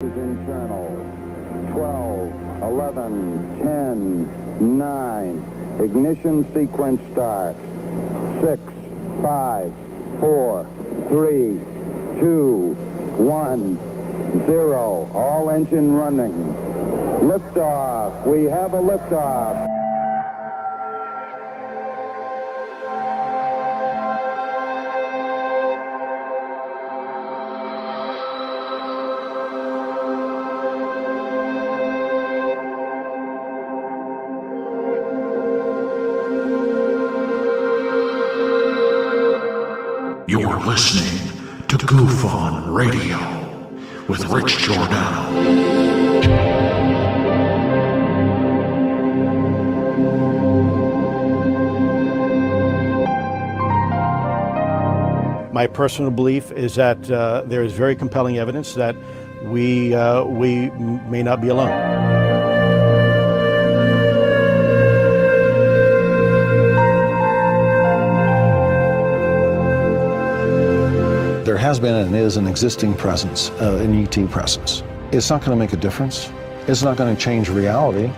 Internal. 12, 11, 10, 9. Ignition sequence start. 6, 5, 4, 3, 2, 1, 0. All engine running. Liftoff. We have a liftoff. You're listening to Goof On Radio with Rich Giordano. My personal belief is that there is very compelling evidence that we may not be alone. There has been and is an existing presence, an ET presence. It's not going to make a difference. It's not going to change reality.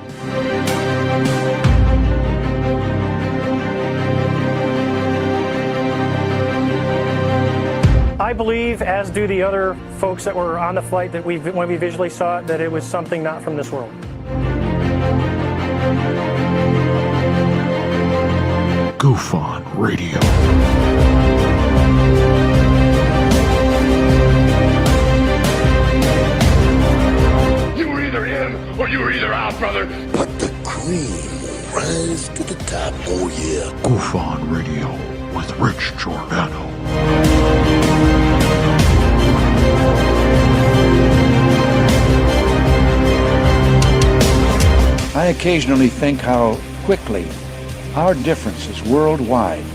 I believe, as do the other folks that were on the flight, that when we visually saw it, that it was something not from this world. Goof On Radio. You were either in or you were either out, brother. But the cream will rise to the top, oh yeah. Goof On Radio with Rich Giordano. I occasionally think how quickly our differences worldwide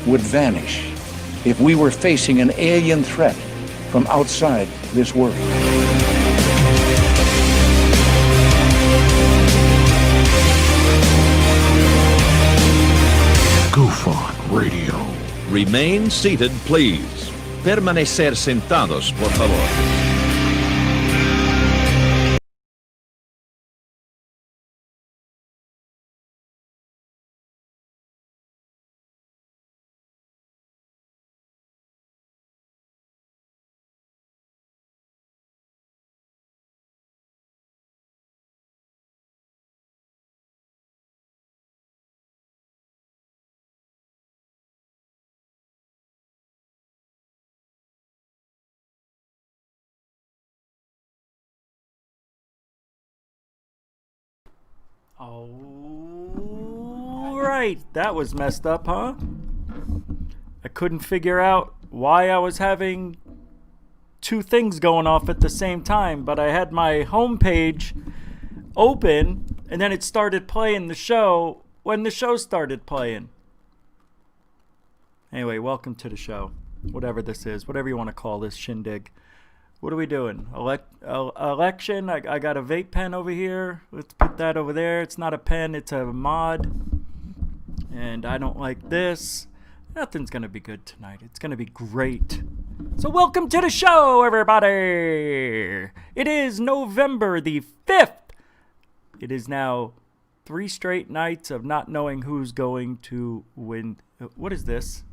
would vanish if we were facing an alien threat from outside this world. Goof On Radio. Remain seated, please. Permanecer sentados, por favor. All right, that was messed up, huh? I couldn't figure out why I was having two things going off at the same time, but I had my home page open, and then it started playing the show when the show started playing. Anyway, welcome to the show, whatever this is, whatever you want to call this shindig. What are we doing? Election? I got a vape pen over here. Let's put that over there. It's not a pen, it's a mod. And I don't like this. Nothing's going to be good tonight. It's going to be great. So welcome to the show, everybody. It is November the 5th. It is now 3 straight nights of not knowing who's going to win. What is this?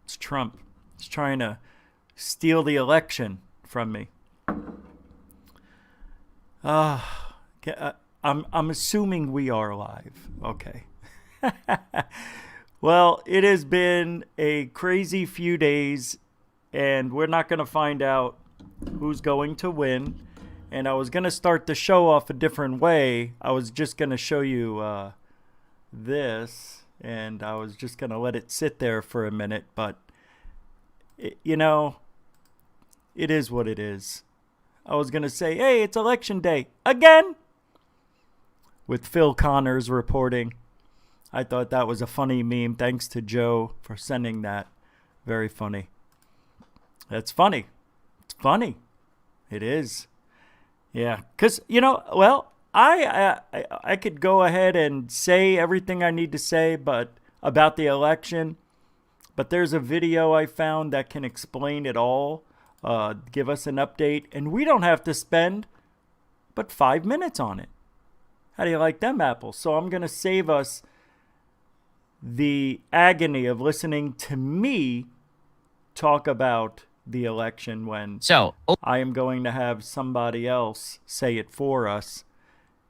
It's Trump. He's trying to steal the election from me. I'm assuming we are live. Okay. Well, it has been a crazy few days, and we're not going to find out who's going to win. And I was going to start the show off a different way. I was just going to show you this, and I was just going to let it sit there for a minute, but you know, it is what it is. I was going to say, hey, it's election day again, with Phil Connors reporting. I thought that was a funny meme. Thanks to Joe for sending that. Very funny. That's funny. It's funny. It is. Yeah. Because, you know, well, I could go ahead and say everything I need to say about the election. But there's a video I found that can explain it all give us an update, and we don't have to spend but 5 minutes on it. How do you like them apples? So I'm going to save us the agony of listening to me talk about the election when I am going to have somebody else say it for us.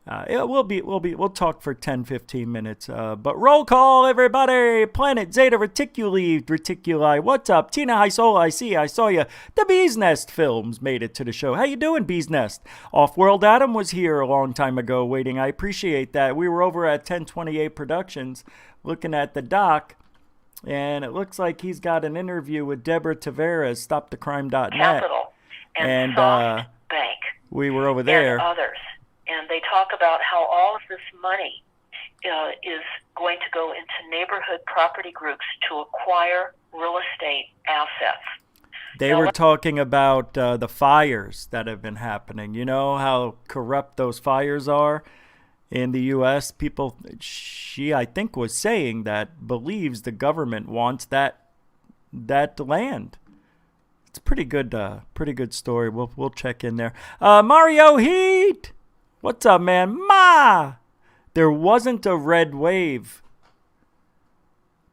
We'll talk for 10-15 minutes. But roll call, everybody. Planet Zeta Reticuli. What's up? Tina Hysola, I saw you. The Bee's Nest films made it to the show. How you doing, Bee's Nest? Off-World Adam was here a long time ago waiting. I appreciate that. We were over at 1028 Productions looking at the doc, and it looks like he's got an interview with Deborah Tavares, StopTheCrime.net. Capital and Bank. We were over there. And others. And they talk about how all of this money is going to go into neighborhood property groups to acquire real estate assets. They were talking about the fires that have been happening. You know how corrupt those fires are in the U.S.? She, I think, was saying that believes the government wants that land. It's a pretty good story. We'll check in there. Mario Heat! What's up, man? There wasn't a red wave,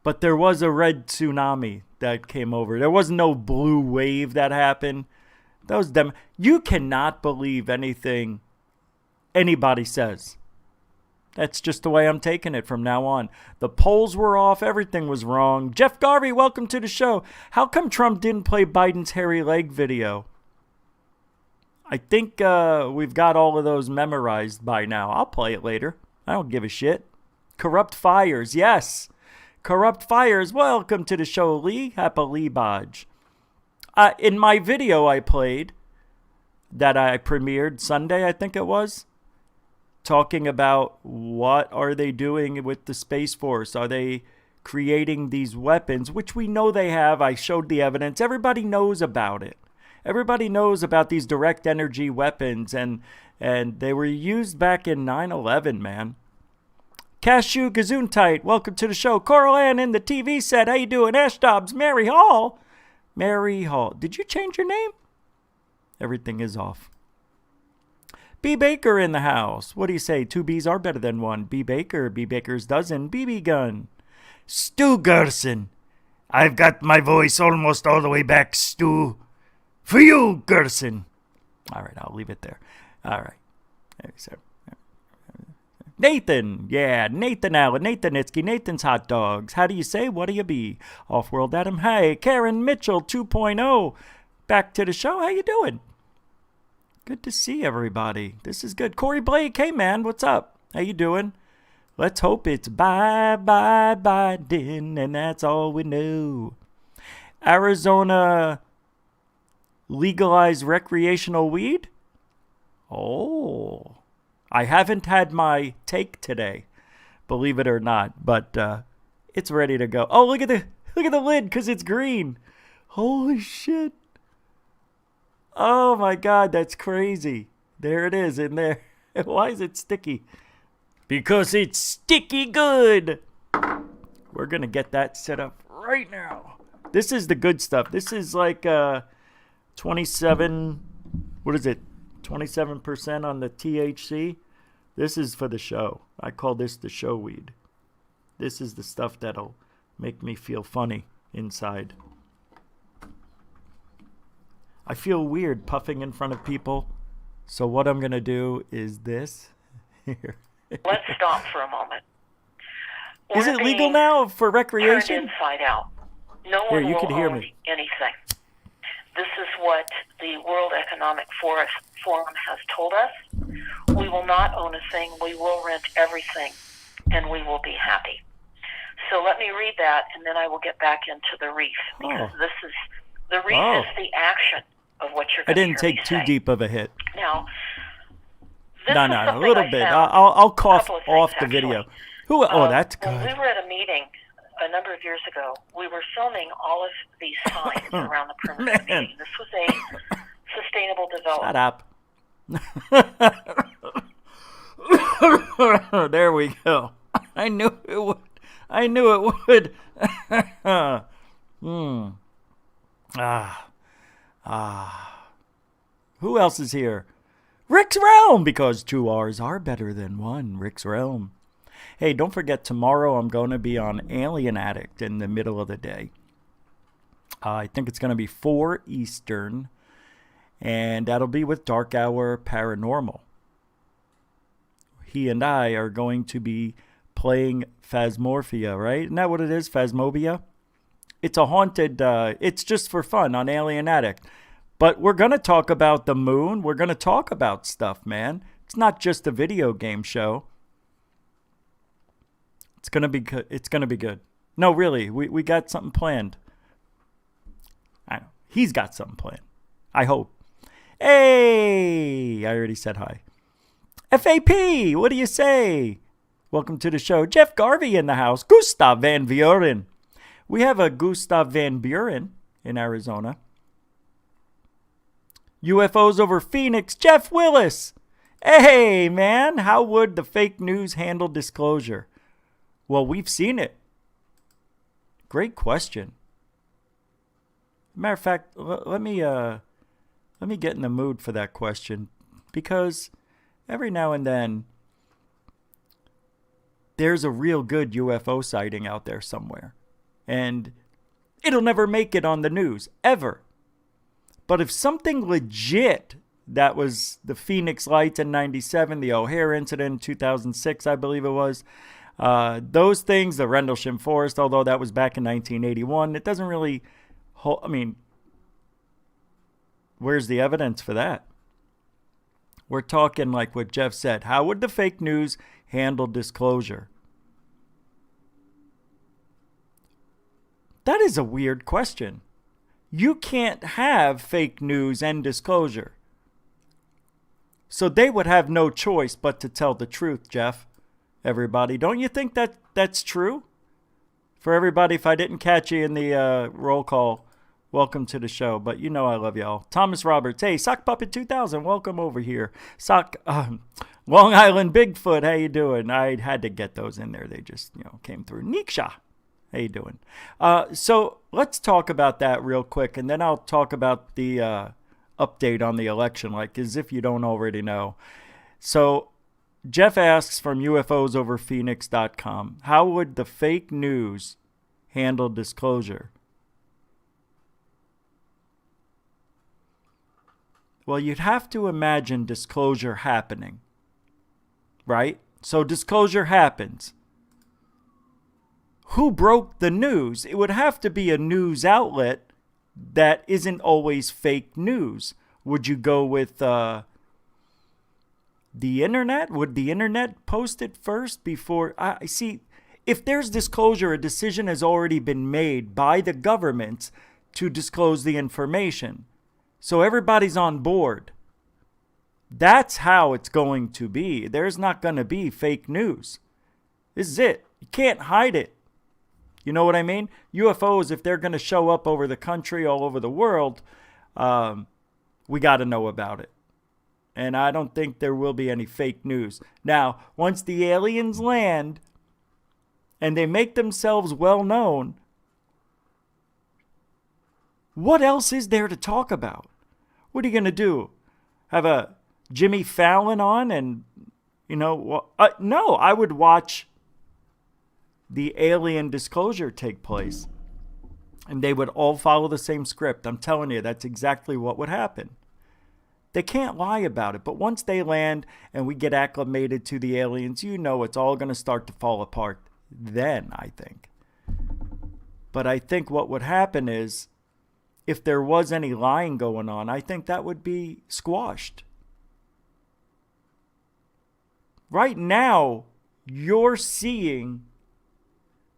but there was a red tsunami that came over. There was no blue wave that happened. That was them. You cannot believe anything anybody says. That's just the way I'm taking it from now on. The polls were off. Everything was wrong. Jeff Garvey, welcome to the show. How come Trump didn't play Biden's hairy leg video? I think we've got all of those memorized by now. I'll play it later. I don't give a shit. Corrupt fires, yes. Corrupt fires. Welcome to the show, Lee. Happily Bodge. In my video I played, that I premiered Sunday, I think it was, talking about what are they doing with the Space Force. Are they creating these weapons, which we know they have. I showed the evidence. Everybody knows about it. Everybody knows about these direct energy weapons, and they were used back in 9/11, man. Cashew Gazoon-Tight, welcome to the show. Coral Ann in the TV set, how you doing? Ash Dobbs, Mary Hall. Mary Hall. Did you change your name? Everything is off. B. Baker in the house. What do you say? 2 B's are better than 1. B. Baker, B. Baker's dozen. BB gun. Stu Gerson. I've got my voice almost all the way back, Stu. For you, Gerson. All right, I'll leave it there. All right. Nathan. Yeah, Nathan Allen. Nathan Itzke. Nathan's Hot Dogs. How do you say? What do you be? Off-World Adam. Hey, Karen Mitchell 2.0. Back to the show. How you doing? Good to see everybody. This is good. Corey Blake. Hey, man. What's up? How you doing? Let's hope it's bye-bye Biden, and that's all we know. Arizona legalize recreational weed? Oh, I haven't had my take today, believe it or not, but it's ready to go. Oh, look at the lid, because it's green. Holy shit. Oh my God, that's crazy. There it is in there. Why is it sticky? Because it's sticky good. We're going to get that set up right now. This is the good stuff. This is like 27, what is it? 27% on the THC. This is for the show. I call this the show weed. This is the stuff that'll make me feel funny inside. I feel weird puffing in front of people. So what I'm going to do is this. Here. Let's stop for a moment. Is it legal now for recreation? Turned inside out. No Here, one you will can hear own me. anything. This is what the World Economic Forum has told us. We will not own a thing. We will rent everything, and we will be happy. So let me read that, and then I will get back into the reef, because this is the reef is the action of what you're going to hear me say. I didn't take too deep of a hit. Now, No, a little bit. I'll cough off the video. That's good. When we were at a meeting a number of years ago, we were filming all of these signs around the perimeter of the meeting. This was a sustainable development. Shut up. There we go. I knew it would. Who else is here? Rick's Realm, because 2 R's are better than 1. Rick's Realm. Hey, don't forget, tomorrow I'm going to be on Alien Addict in the middle of the day. I think it's going to be 4 Eastern, and that'll be with Dark Hour Paranormal. He and I are going to be playing Phasmorphia, right? Isn't that what it is, Phasmobia? It's a haunted, it's just for fun on Alien Addict. But we're going to talk about the moon. We're going to talk about stuff, man. It's not just a video game show. It's going to be good. It's going to be good. No, really, we got something planned. I know. He's got something planned. I hope. Hey, I already said hi. FAP, what do you say? Welcome to the show. Jeff Garvey in the house. Gustav Van Buren. We have a Gustav Van Buren in Arizona. UFOs over Phoenix. Jeff Willis. Hey, man, how would the fake news handle disclosure? Well, we've seen it. Great question. Matter of fact, let me get in the mood for that question, because every now and then there's a real good UFO sighting out there somewhere, and it'll never make it on the news ever. But if something legit, that was the Phoenix Lights in 97, the O'Hare incident in 2006, I believe it was, those things, the Rendlesham Forest, although that was back in 1981, it doesn't really, I mean, where's the evidence for that? We're talking like what Jeff said. How would the fake news handle disclosure? That is a weird question. You can't have fake news and disclosure. So they would have no choice but to tell the truth, Jeff. Everybody, don't you think that that's true? For everybody, if I didn't catch you in the roll call, welcome to the show. But you know I love y'all. Thomas Roberts, hey, Sock Puppet 2000, welcome over here. Long Island Bigfoot, how you doing? I had to get those in there. They just, came through. Niksha, how you doing? So let's talk about that real quick, and then I'll talk about the update on the election, like as if you don't already know. So Jeff asks from UFOsoverPhoenix.com, how would the fake news handle disclosure? Well, you'd have to imagine disclosure happening, right? So disclosure happens. Who broke the news? It would have to be a news outlet that isn't always fake news. Would you go with the internet? Would the internet post it first before? I see. If there's disclosure, a decision has already been made by the government to disclose the information. So everybody's on board. That's how it's going to be. There's not going to be fake news. This is it. You can't hide it. You know what I mean? UFOs, if they're going to show up over the country, all over the world, we got to know about it. And I don't think there will be any fake news. Now, once the aliens land and they make themselves well known, what else is there to talk about? What are you going to do? Have a Jimmy Fallon on and, no, I would watch the alien disclosure take place. And they would all follow the same script. I'm telling you, that's exactly what would happen. They can't lie about it. But once they land and we get acclimated to the aliens, it's all going to start to fall apart then, I think. But I think what would happen is, if there was any lying going on, I think that would be squashed. Right now, you're seeing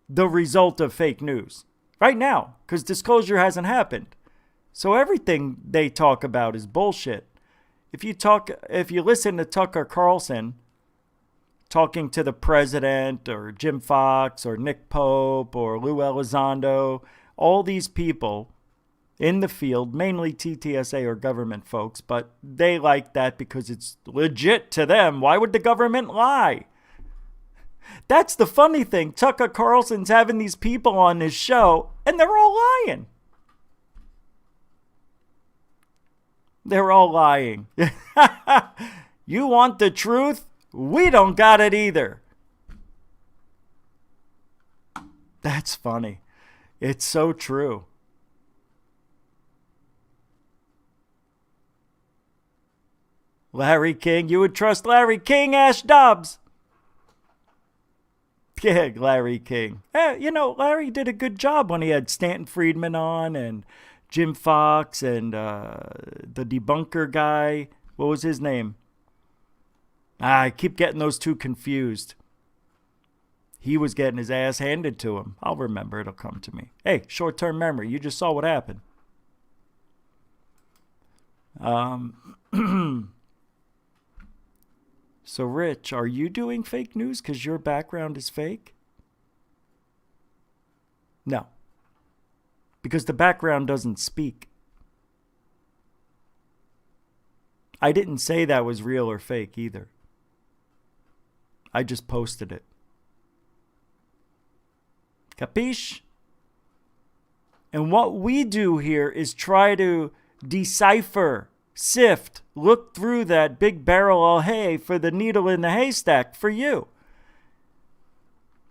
the result of fake news. Right now, because disclosure hasn't happened. So everything they talk about is bullshit. If you listen to Tucker Carlson talking to the president or Jim Fox or Nick Pope or Lou Elizondo, all these people in the field, mainly TTSA or government folks, but they like that because it's legit to them. Why would the government lie? That's the funny thing. Tucker Carlson's having these people on his show, and they're all lying. They're all lying. You want the truth? We don't got it either. That's funny. It's so true. Larry King, you would trust Larry King, Ash Dobbs. Yeah, Larry King. You know, Larry did a good job when he had Stanton Friedman on and Jim Fox and the debunker guy. What was his name? I keep getting those two confused. He was getting his ass handed to him. I'll remember. It'll come to me. Hey, short-term memory. You just saw what happened. So, Rich, are you doing fake news because your background is fake? No. Because the background doesn't speak. I didn't say that was real or fake either. I just posted it. Capiche? And what we do here is try to decipher, sift, look through that big barrel of hay for the needle in the haystack for you.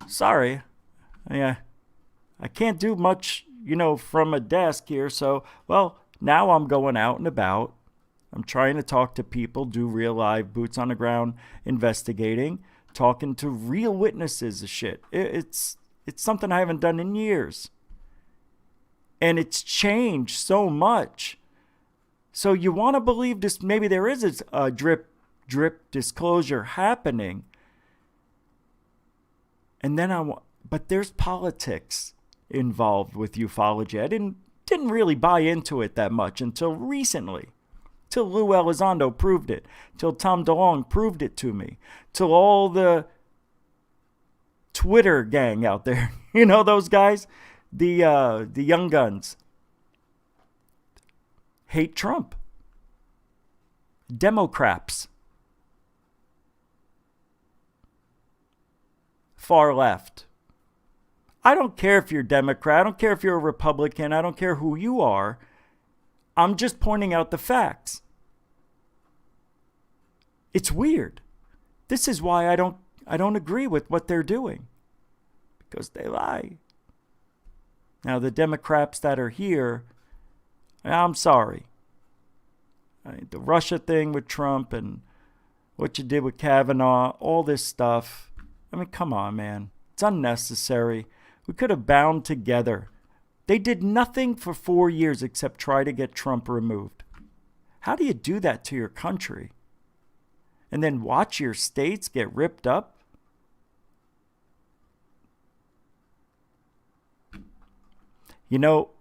Sorry. Yeah. I can't do much, from a desk here. So, now I'm going out and about. I'm trying to talk to people, do real live boots on the ground investigating, talking to real witnesses of shit. It's something I haven't done in years. And it's changed so much. So you want to believe this, maybe there is a drip disclosure happening. And then but there's politics involved with ufology. I didn't really buy into it that much until recently. Till Lou Elizondo proved it. Till Tom DeLonge proved it to me. Till all the Twitter gang out there. You know those guys? The young guns. Hate Trump. Democrats. Far left. I don't care if you're Democrat. I don't care if you're a Republican. I don't care who you are. I'm just pointing out the facts. It's weird. This is why I don't agree with what they're doing. Because they lie. Now the Democrats that are here, I'm sorry. The Russia thing with Trump and what you did with Kavanaugh, all this stuff. I mean, come on, man. It's unnecessary. We could have bound together. They did nothing for 4 years except try to get Trump removed. How do you do that to your country? And then watch your states get ripped up?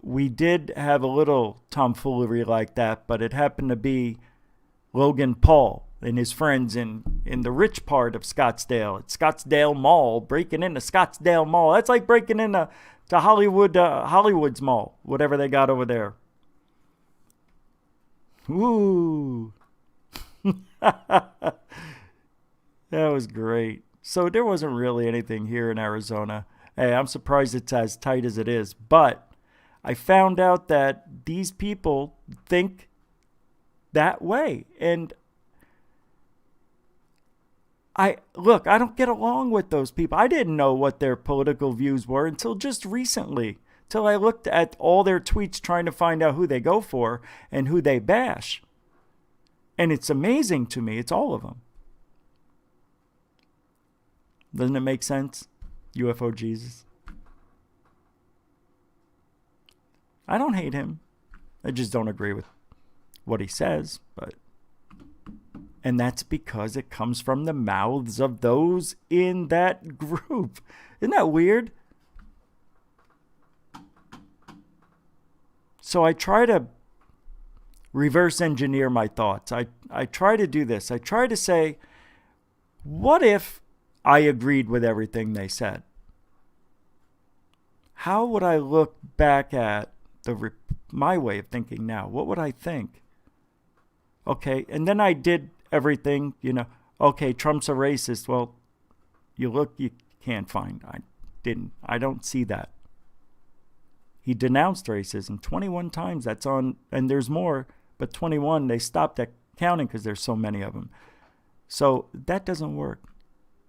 We did have a little tomfoolery like that, but it happened to be Logan Paul and his friends in the rich part of Scottsdale, at Scottsdale Mall, breaking into Scottsdale Mall. That's like breaking into Hollywood's mall, whatever they got over there. Ooh. That was great. So there wasn't really anything here in Arizona. Hey, I'm surprised it's as tight as it is, but I found out that these people think that way. And I don't get along with those people. I didn't know what their political views were until just recently, till I looked at all their tweets trying to find out who they go for and who they bash. And it's amazing to me. It's all of them. Doesn't it make sense? UFO Jesus. I don't hate him. I just don't agree with what he says, and that's because it comes from the mouths of those in that group. Isn't that weird? So I try to reverse engineer my thoughts. I try to do this. I try to say, what if I agreed with everything they said? How would I look back at my way of thinking now? What would I think? Okay, and then I did everything, okay, Trump's a racist. Well, you can't find. I don't see that. He denounced racism 21 times. That's on, and there's more But 21, they stopped at counting because there's so many of them. So that doesn't work.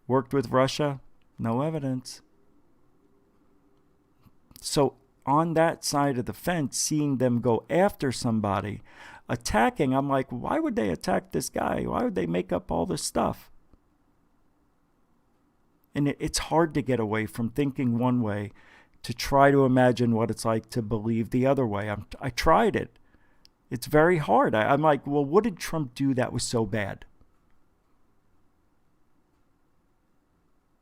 Worked with Russia, no evidence. So on that side of the fence, seeing them go after somebody, attacking, I'm like, why would they attack this guy? Why would they make up all this stuff? And it's hard to get away from thinking one way to try to imagine what it's like to believe the other way. I tried it. It's very hard. I'm like, well, what did Trump do that was so bad?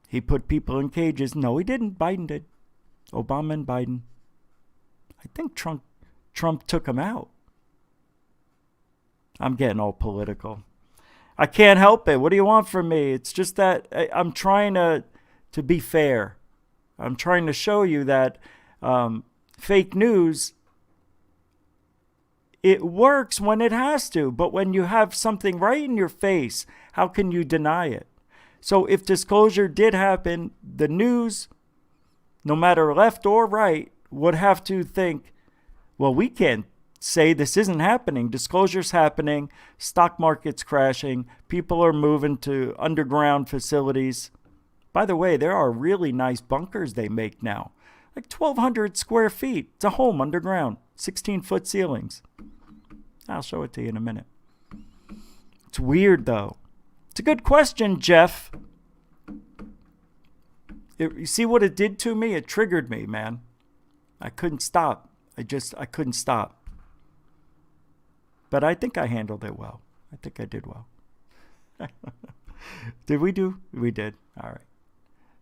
He put people in cages. No, he didn't. Biden did. Obama and Biden. I think Trump took him out. I'm getting all political. I can't help it. What do you want from me? It's just that I'm trying to be fair. I'm trying to show you that fake news, it works when it has to. But when you have something right in your face, how can you deny it? So if disclosure did happen, the news, no matter left or right, would have to think, well, we can't say this isn't happening. Disclosure's happening. Stock market's crashing. People are moving to underground facilities. By the way, there are really nice bunkers they make now. Like 1,200 square feet. It's a home underground. 16-foot ceilings. I'll show it to you in a minute. It's weird, though. It's a good question, Jeff. You see what it did to me? It triggered me, man. I couldn't stop. I couldn't stop. But I think I handled it well. I think I did well. Did we do? We did. All right.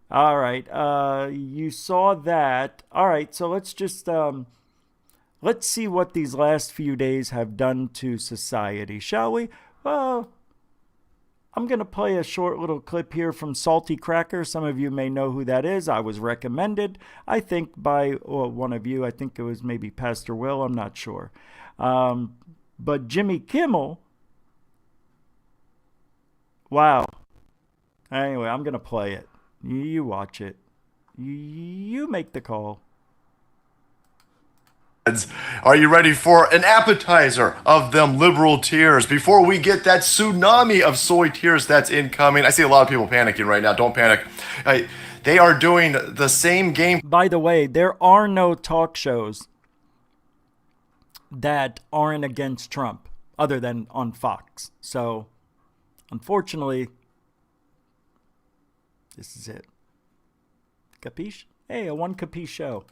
All right. You saw that. All right. So let's just let's see what these last few days have done to society, shall we? Well, I'm going to play a short little clip here from Salty Cracker. Some of you may know who that is. I was recommended, I think, by one of you. I think it was maybe Pastor Will. I'm not sure. But Jimmy Kimmel, wow. Anyway, I'm going to play it. You watch it. You make the call. Are you ready for an appetizer of them liberal tears before we get that tsunami of soy tears that's incoming? I see a lot of people panicking right now. Don't panic. They are doing the same game. By the way, there are no talk shows that aren't against Trump other than on Fox. So, unfortunately, this is it. Capiche? Hey, a one capiche show.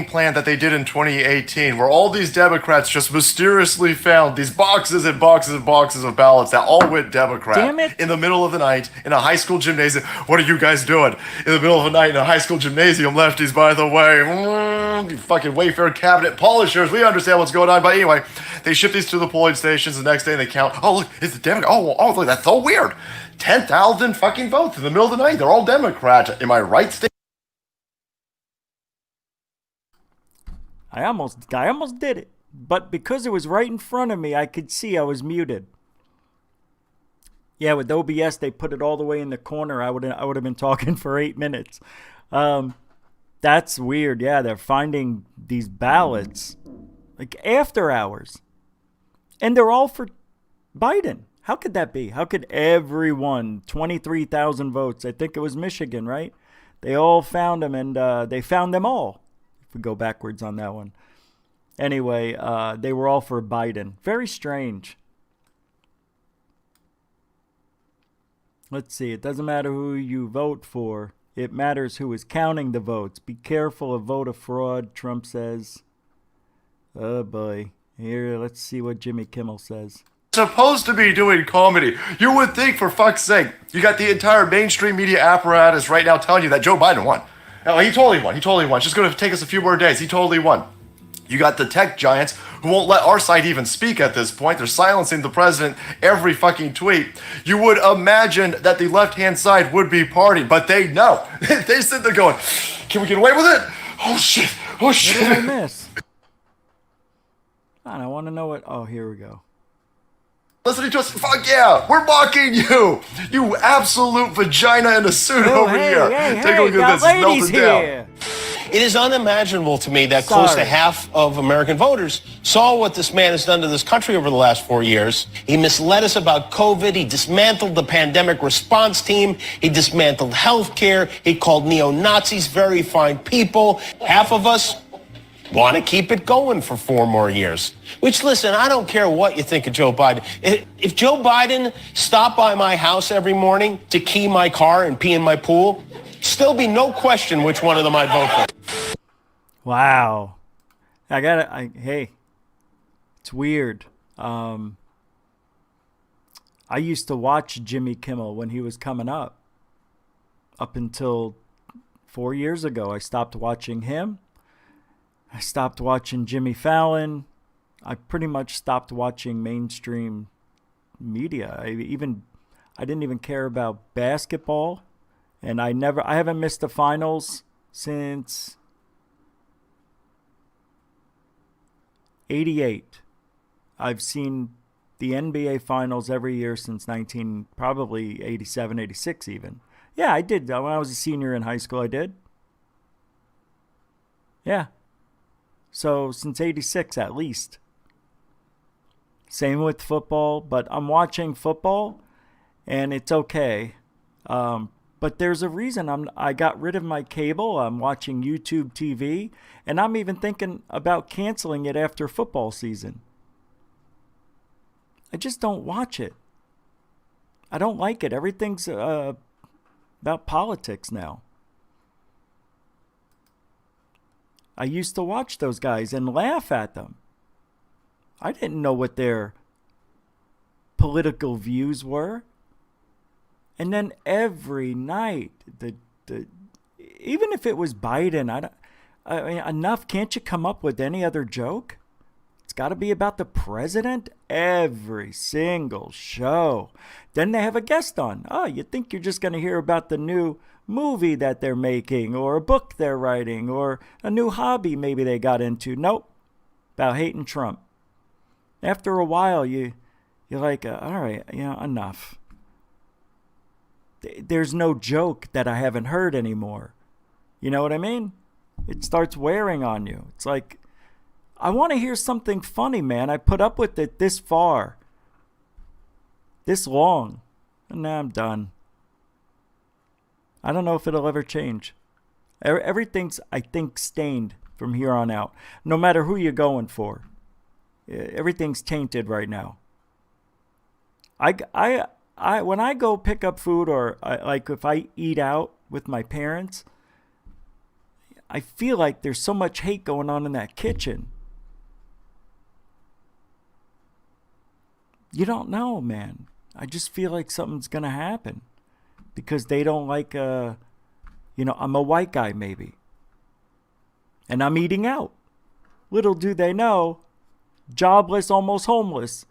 Plan that they did in 2018, where all these Democrats just mysteriously found these boxes and boxes and boxes of ballots that all went Democrat. Damn it. In the middle of the night in a high school gymnasium. What are you guys doing in the middle of the night in a high school gymnasium? Lefties, by the way, you fucking Wayfair cabinet polishers. We understand what's going on, but anyway, they ship these to the polling stations the next day and they count. Oh look, it's the Democrat. Oh look, that's so weird. 10,000 fucking votes in the middle of the night. They're all Democrat. Am I right, Steve? I almost did it. But because it was right in front of me, I could see I was muted. Yeah, with OBS, they put it all the way in the corner. I would have been talking for 8 minutes. That's weird. Yeah, they're finding these ballots like after hours. And they're all for Biden. How could that be? How could everyone, 23,000 votes, I think it was Michigan, right? They all found them, and they found them all. If we go backwards on that one. Anyway, they were all for Biden. Very strange. Let's see. It doesn't matter who you vote for. It matters who is counting the votes. Be careful of voter fraud, Trump says. Oh, boy. Here, let's see what Jimmy Kimmel says. Supposed to be doing comedy. You would think, for fuck's sake, you got the entire mainstream media apparatus right now telling you that Joe Biden won. Oh, he totally won. It's just going to take us a few more days. He totally won. You got the tech giants who won't let our side even speak at this point. They're silencing the president every fucking tweet. You would imagine that the left-hand side would be partying, but they know. They sit there going, can we get away with it? Oh, shit. Oh, shit. What did I miss? I want to know what... Oh, here we go. Listening to us, fuck yeah, we're mocking you, you absolute vagina in a suit over here. Hey, Take a look at this, it's melting down. It is unimaginable to me that close to Sorry. half of American voters saw what this man has done to this country over the last 4 years. He misled us about COVID. He dismantled the pandemic response team. He dismantled healthcare. He called neo-Nazis very fine people. Half of us want to keep it going for 4 more years. Which, listen, I don't care what you think of Joe Biden. If Joe Biden stopped by my house every morning to key my car and pee in my pool, still be no question which one of them I'd vote for. Wow. Hey, it's weird. I used to watch Jimmy Kimmel when he was coming up until 4 years ago. I stopped watching him. I stopped watching Jimmy Fallon. I pretty much stopped watching mainstream media. I didn't even care about basketball, and I haven't missed the finals since '88. I've seen the NBA finals every year since probably 87, 86 even. Yeah, I did. When I was a senior in high school, I did. Yeah. So since 86 at least. Same with football, but I'm watching football and it's okay. But there's a reason I got rid of my cable. I'm watching YouTube TV, and I'm even thinking about canceling it after football season. I just don't watch it. I don't like it. Everything's about politics now. I used to watch those guys and laugh at them. I didn't know what their political views were. And then every night, even if it was Biden, I mean, enough. Can't you come up with any other joke? It's got to be about the president every single show. Then they have a guest on. Oh, you think you're just going to hear about the new movie that they're making, or a book they're writing, or a new hobby maybe they got into. Nope. About hating Trump. After a while, you're like, all right, enough. There's no joke that I haven't heard anymore. You know what I mean? It starts wearing on you. It's like, I want to hear something funny, man. I put up with it this far, this long, and now I'm done. I don't know if it'll ever change. Everything's, I think, stained from here on out. No matter who you're going for. Everything's tainted right now. When I go pick up food, or like if I eat out with my parents, I feel like there's so much hate going on in that kitchen. You don't know, man. I just feel like something's going to happen because they don't like, I'm a white guy maybe. And I'm eating out. Little do they know, jobless, almost homeless.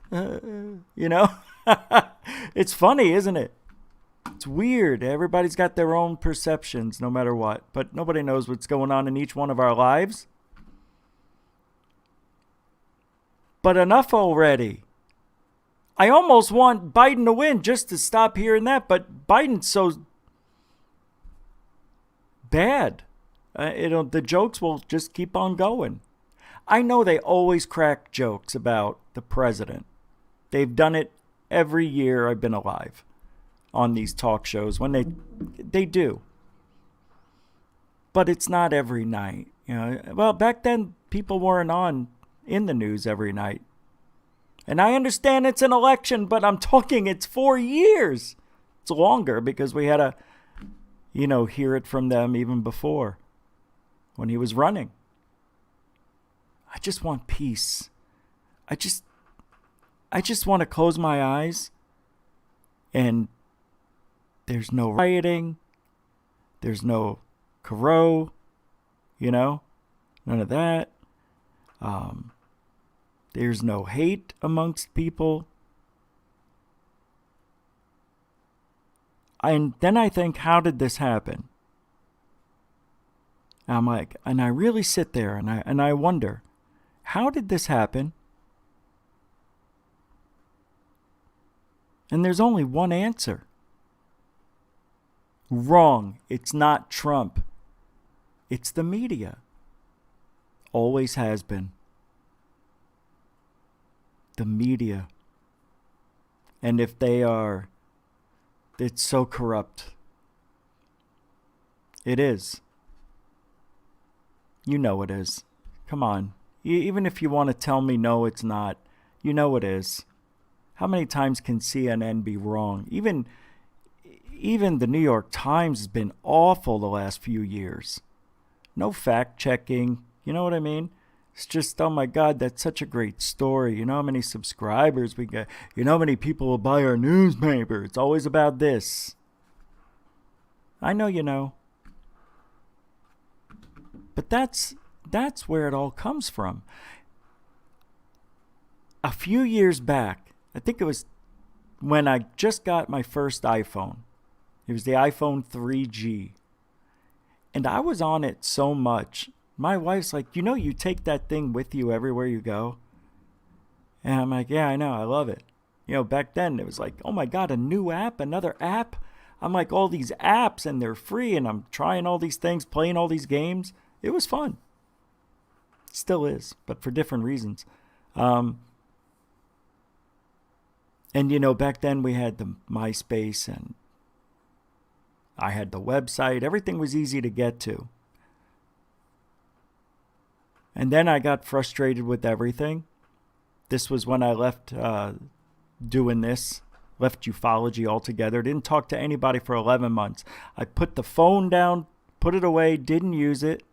It's funny, isn't it? It's weird. Everybody's got their own perceptions no matter what. But nobody knows what's going on in each one of our lives. But enough already. I almost want Biden to win just to stop hearing that. But Biden's so bad. The jokes will just keep on going. I know they always crack jokes about the president. They've done it every year I've been alive on these talk shows when they do. But it's not every night. Well, back then people weren't on in the news every night. And I understand it's an election, but I'm talking it's 4 years. It's longer because we had to, hear it from them even before when he was running. I just want peace. I just want to close my eyes and there's no rioting. There's no Caro, none of that. There's no hate amongst people. And then I think, how did this happen? I'm like, and I really sit there and I wonder, how did this happen? And there's only one answer. Wrong. It's not Trump. It's the media. Always has been. The media. And if they are, it's so corrupt. It is. You know it is. Come on. Even if you want to tell me no, it's not, you know it is. How many times can CNN be wrong? Even the New York Times has been awful the last few years. No fact checking. You know what I mean? It's just, oh my God, that's such a great story. You know how many subscribers we get? You know how many people will buy our newspaper? It's always about this. I know you know. But that's where it all comes from. A few years back, I think it was when I just got my first iPhone. It was the iPhone 3G. And I was on it so much. My wife's like, you know, you take that thing with you everywhere you go. And I'm like, yeah, I know. I love it. You know, back then it was like, oh my God, a new app, another app. I'm like, all these apps and they're free and I'm trying all these things, playing all these games. It was fun. Still is, but for different reasons. And, you know, back then we had the MySpace and I had the website. Everything was easy to get to. And then I got frustrated with everything. This was when I left doing this, left ufology altogether. Didn't talk to anybody for 11 months. I put the phone down, put it away, didn't use it,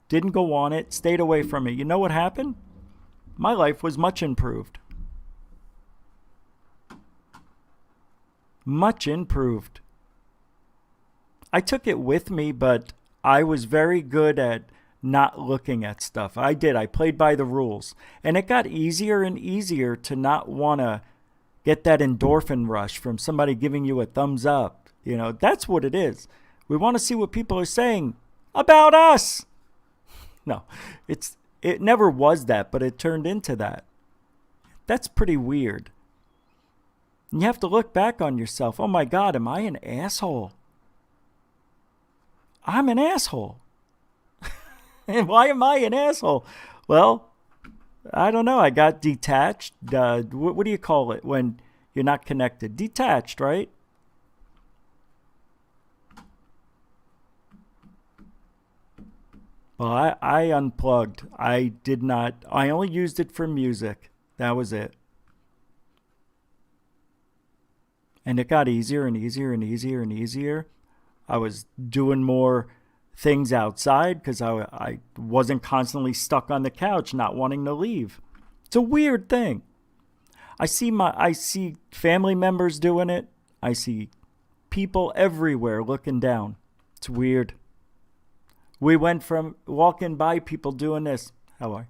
didn't go on it, stayed away from it. You know what happened? My life was much improved. Much improved. I took it with me, but I was very good at not looking at stuff. I did. I played by the rules. And it got easier and easier to not want to get that endorphin rush from somebody giving you a thumbs up. You know, that's what it is. We want to see what people are saying about us. No, it never was that, but it turned into that. That's pretty weird. And you have to look back on yourself. Oh my God, am I an asshole? I'm an asshole. And why am I an asshole? Well, I don't know. I got detached. What do you call it when you're not connected? Detached, right? Well, I unplugged. I only used it for music. That was it. And it got easier and easier and easier and easier. I was doing more things outside because I wasn't constantly stuck on the couch not wanting to leave. It's a weird thing. I see family members doing it. I see people everywhere looking down. It's weird. We went from walking by people doing this. How are you?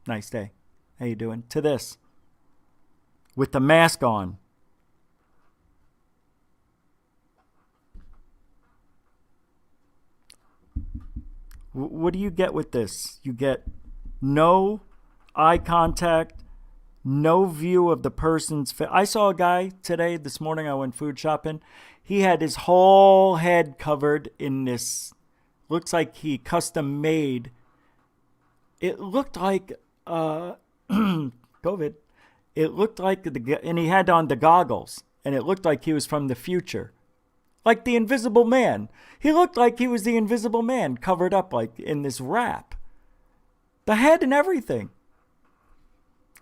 Nice day. How you doing? To this. With the mask on. What do you get with this? You get no eye contact, no view of the person's face. I saw a guy this morning, I went food shopping. He had his whole head covered in this, looks like he custom made. It looked like COVID. It looked like, and he had on the goggles, and it looked like he was from the future. Like the Invisible Man. He looked like he was the Invisible Man, covered up like in this wrap. The head and everything.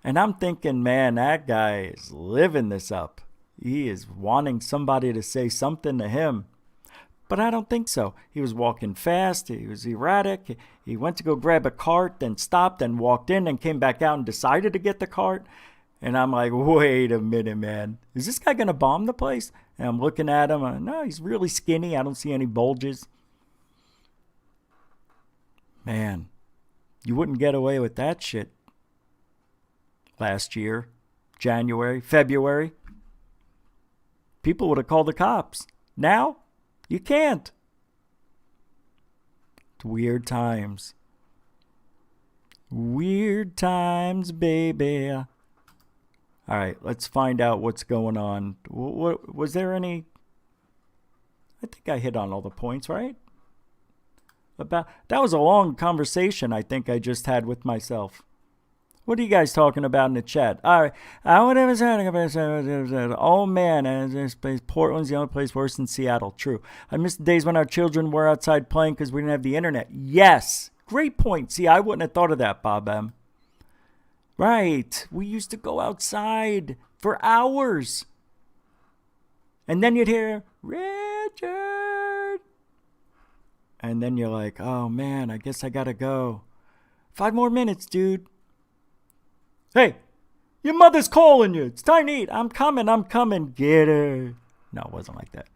And I'm thinking, man, that guy is living this up. He is wanting somebody to say something to him. But I don't think so. He was walking fast. He was erratic. He went to go grab a cart, then stopped and walked in and came back out and decided to get the cart. And I'm like, wait a minute, man. Is this guy going to bomb the place? And I'm looking at him. No, he's really skinny. I don't see any bulges. Man, you wouldn't get away with that shit last year, January, February. People would have called the cops. Now, you can't. It's weird times. Weird times, baby. All right, let's find out what's going on. What was there any? I think I hit on all the points, right? About that was a long conversation I think I just had with myself. What are you guys talking about in the chat? All right. Oh, man. This place, Portland's the only place worse than Seattle. True. I miss the days when our children were outside playing because we didn't have the internet. Yes. Great point. See, I wouldn't have thought of that, Bob M. Right. We used to go outside for hours. And then you'd hear, Richard. And then you're like, oh, man, I guess I got to go. 5 more minutes, dude. Hey, your mother's calling you. It's time to eat. I'm coming. Get her. No, it wasn't like that.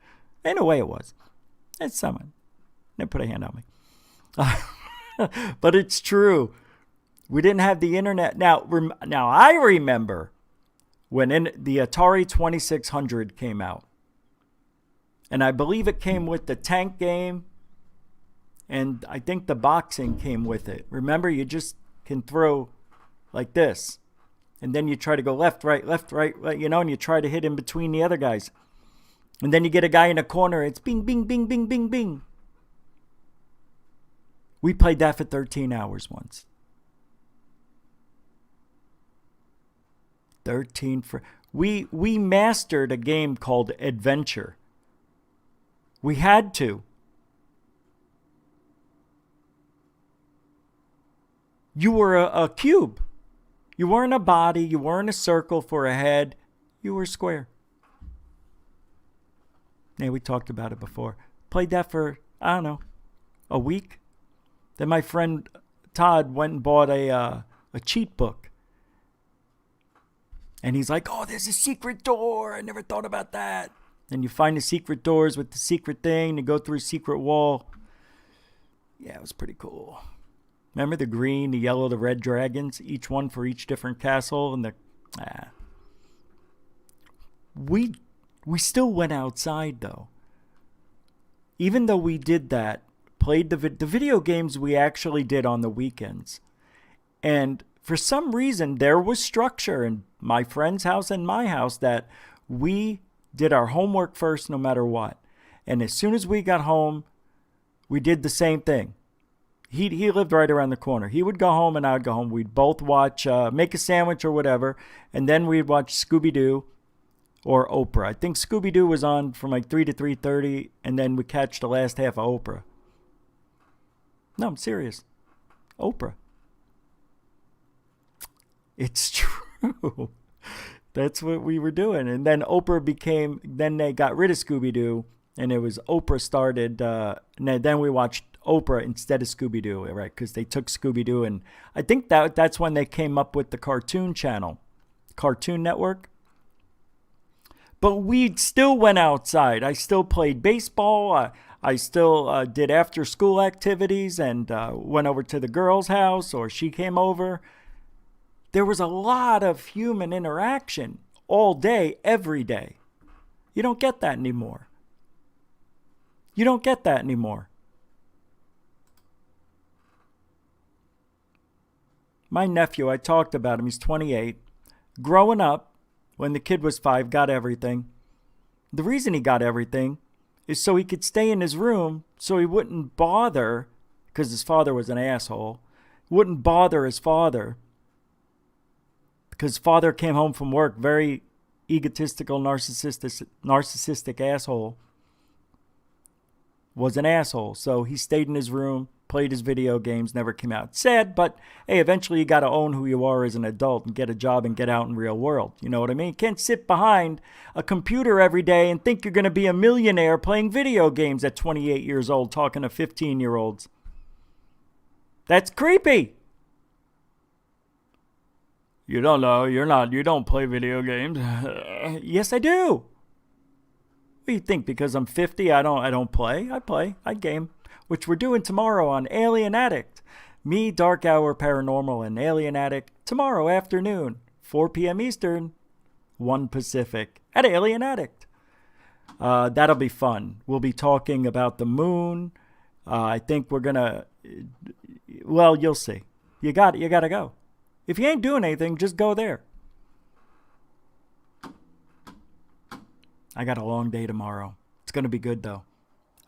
In a way, it was. It's someone. They put a hand on me. But it's true. We didn't have the internet. Now I remember when the Atari 2600 came out. And I believe it came with the tank game. And I think the boxing came with it. Remember, you just can throw like this. And then you try to go left, right, and you try to hit in between the other guys. And then you get a guy in a corner. It's bing, bing, bing, bing, bing, bing. We played that for 13 hours once. 13 for... We mastered a game called Adventure. We had to. You were a cube. You weren't a body. You weren't a circle for a head. You were square. Yeah, we talked about it before. Played that for, I don't know, a week. Then my friend Todd went and bought a cheat book. And he's like, oh, there's a secret door. I never thought about that. And you find the secret doors with the secret thing. You go through a secret wall. Yeah, it was pretty cool. Remember the green, the yellow, the red dragons? Each one for each different castle. And we still went outside, though. Even though we did that, played the video games we actually did on the weekends. And for some reason, there was structure in my friend's house and my house that we did our homework first no matter what. And as soon as we got home, we did the same thing. He lived right around the corner. He would go home and I would go home. We'd both watch, make a sandwich or whatever, and then we'd watch Scooby-Doo or Oprah. I think Scooby-Doo was on from like 3 to 3:30, and then we catch the last half of Oprah. No, I'm serious. Oprah. It's true. That's what we were doing. And then then they got rid of Scooby-Doo, and it was Oprah started, and then we watched Oprah instead of Scooby-Doo, right? Because they took Scooby-Doo, and I think that's when they came up with the Cartoon Channel, Cartoon Network. But we still went outside. I still played baseball. I still did after-school activities and went over to the girl's house, or she came over. There was a lot of human interaction all day, every day. You don't get that anymore. You don't get that anymore. My nephew, I talked about him, he's 28. Growing up, when the kid was 5, got everything. The reason he got everything is so he could stay in his room so he wouldn't bother, because his father was an asshole, wouldn't bother his father. Because father came home from work, very egotistical, narcissistic asshole. Was an asshole. So he stayed in his room, played his video games, never came out. Sad, but hey, eventually you got to own who you are as an adult and get a job and get out in the real world. You know what I mean? You can't sit behind a computer every day and think you're going to be a millionaire playing video games at 28 years old, talking to 15-year-olds. That's creepy. You don't know. You don't play video games. Yes, I do. What do you think? Because I'm 50, I don't play. I play. I game. Which we're doing tomorrow on Alien Addict. Me, Dark Hour Paranormal, and Alien Addict tomorrow afternoon, 4 p.m. Eastern, 1 Pacific, at Alien Addict. That'll be fun. We'll be talking about the moon. I think we're going to... Well, you'll see. You got to go. If you ain't doing anything, just go there. I got a long day tomorrow. It's going to be good, though.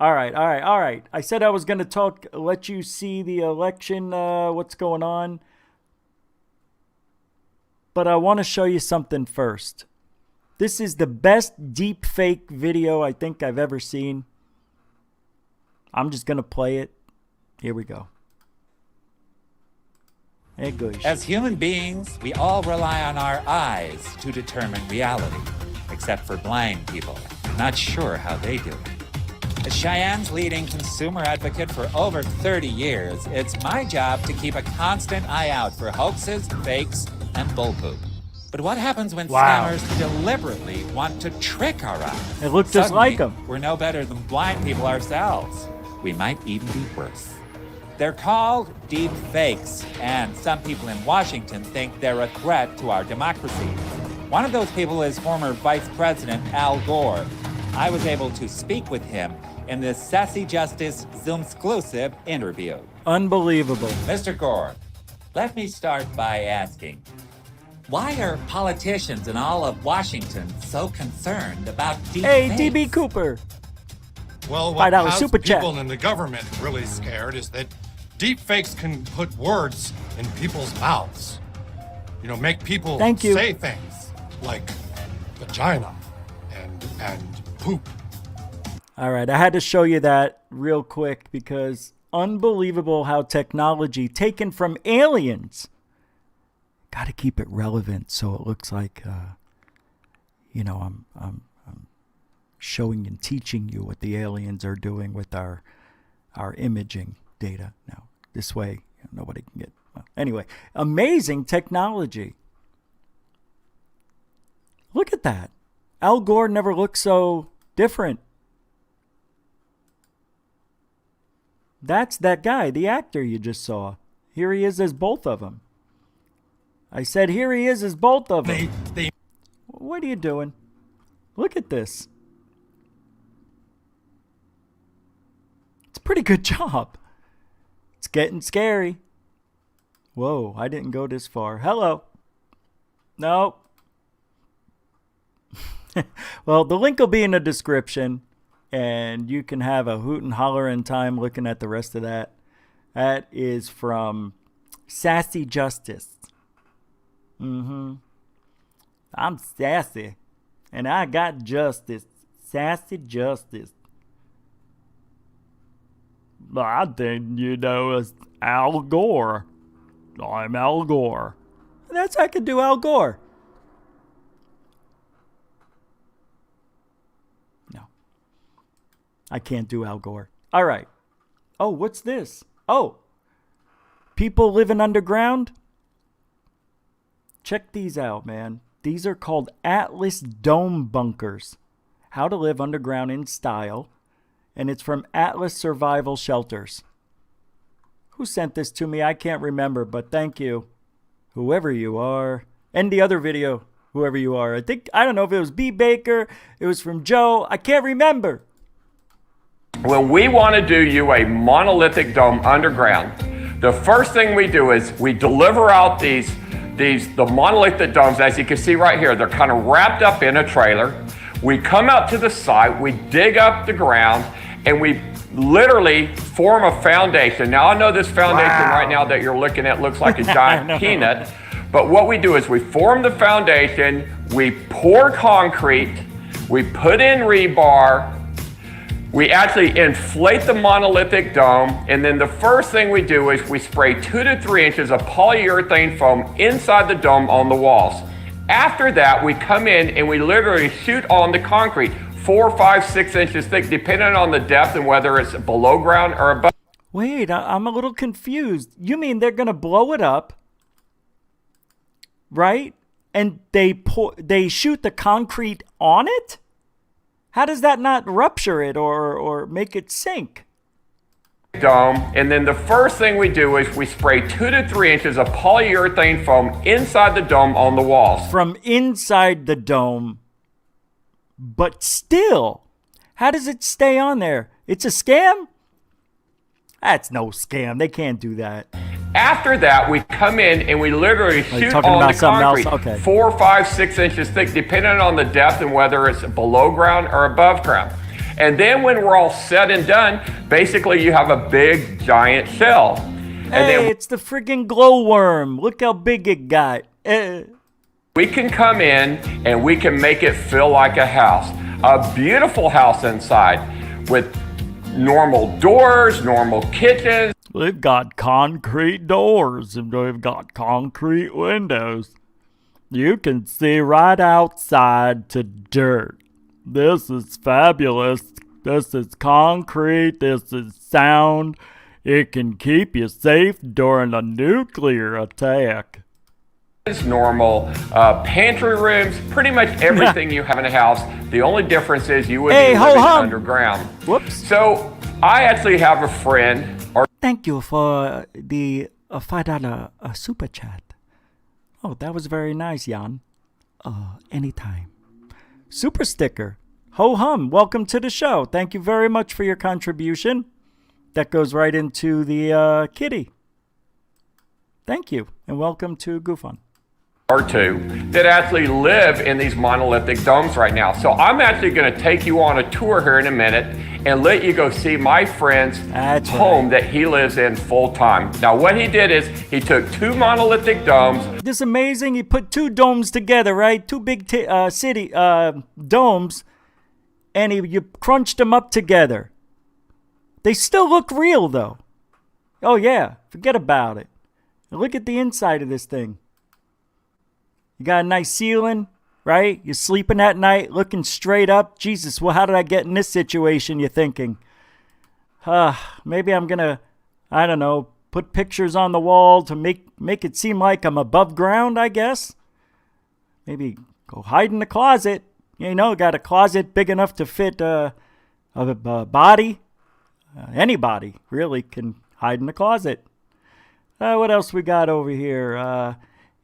All right. I said I was going to let you see the election, what's going on. But I want to show you something first. This is the best deep fake video I think I've ever seen. I'm just going to play it. Here we go. Hey, gosh. As human beings, we all rely on our eyes to determine reality, except for blind people. Not sure how they do it. As Cheyenne's leading consumer advocate for over 30 years, it's my job to keep a constant eye out for hoaxes, fakes, and bullpoop. But what happens when scammers deliberately want to trick our eyes? It looks just like them. We're no better than blind people ourselves. We might even be worse. They're called deep fakes, and some people in Washington think they're a threat to our democracy. One of those people is former Vice President Al Gore. I was able to speak with him in this Sassy Justice Zoom-exclusive interview. Unbelievable. Mr. Gore, let me start by asking, why are politicians in all of Washington so concerned about deep fakes? Hey, DB Cooper. Well, what $5 has super chat. people in the government really scared is that deep fakes can put words in people's mouths. You know, make people say things like vagina and poop. All right, I had to show you that real quick because unbelievable how technology taken from aliens. Got to keep it relevant so it looks like, I'm showing and teaching you what the aliens are doing with our imaging data. Now, this way, nobody can get... Well, anyway, amazing technology. Look at that. Al Gore never looked so different. That's that guy, the actor you just saw. Here he is as both of them. I said here he is as both of them. What are you doing? Look at this. It's a pretty good job. It's getting scary. Whoa, I didn't go this far. Hello. No. Well, the link will be in the description. And you can have a hoot and hollering time looking at the rest of that. That is from Sassy Justice. I'm sassy. And I got justice. Sassy Justice. I think it's Al Gore. I'm Al Gore. That's I can do Al Gore. I can't do Al Gore. All right. Oh, what's this? Oh, people living underground? Check these out, man. These are called Atlas Dome Bunkers. How to live underground in style. And it's from Atlas Survival Shelters. Who sent this to me? I can't remember, but thank you. Whoever you are. And the other video, whoever you are. I don't know if it was B. Baker. It was from Joe. I can't remember. When we want to do you a monolithic dome underground, the first thing we do is we deliver out the monolithic domes. As you can see right here, they're kind of wrapped up in a trailer. We come out to the site, we dig up the ground, and we literally form a foundation. Now, I know this foundation right now that you're looking at looks like a giant peanut, but what we do is we form the foundation, we pour concrete, we put in rebar, we actually inflate the monolithic dome, and then the first thing we do is we spray 2 to 3 inches of polyurethane foam inside the dome on the walls. After that, we come in and we literally shoot on the concrete 4, 5, 6 inches thick, depending on the depth and whether it's below ground or above. Wait, I'm a little confused. You mean they're going to blow it up, right? And they shoot the concrete on it? How does that not rupture it or make it sink? Dome, and then the first thing we do is we spray 2 to 3 inches of polyurethane foam inside the dome on the walls. From inside the dome, but still, how does it stay on there? It's a scam? That's no scam. They can't do that. After that, we come in and we literally shoot on the concrete 4, 5, 6 inches thick, depending on the depth and whether it's below ground or above ground. And then when we're all said and done, basically you have a big giant shell. And Hey, then it's the friggin' glowworm. Look how big it got. we can come in and we can make it feel like a house. A beautiful house inside with normal doors, normal kitchens. They've got concrete doors and they've got concrete windows. You can see right outside to dirt. This is fabulous. This is concrete. This is sound. It can keep you safe during a nuclear attack. Normal pantry rooms, pretty much everything you have in a house. The only difference is you would Hey, be ho living hum. underground. Whoops. So I actually have a friend. Thank you for the $5 super chat. Oh, that was very nice, Jan. Anytime. Super sticker. Ho hum, welcome to the show. Thank you very much for your contribution. That goes right into the kitty. Thank you, and welcome to GoofOn. Or two that actually live in these monolithic domes right now. So I'm actually going to take you on a tour here in a minute and let you go see my friend's home that he lives in full time. Now what he did is he took 2 monolithic domes. This is amazing. He put 2 domes together, right? 2 big city domes, and you crunched them up together. They still look real, though. Oh yeah, forget about it. Now look at the inside of this thing. You got a nice ceiling, right? You're sleeping at night, looking straight up. Jesus, well, how did I get in this situation, you're thinking? Maybe I'm going to, I don't know, put pictures on the wall to make it seem like I'm above ground, I guess. Maybe go hide in the closet. You know, got a closet big enough to fit a body. Anybody, really, can hide in the closet. What else we got over here?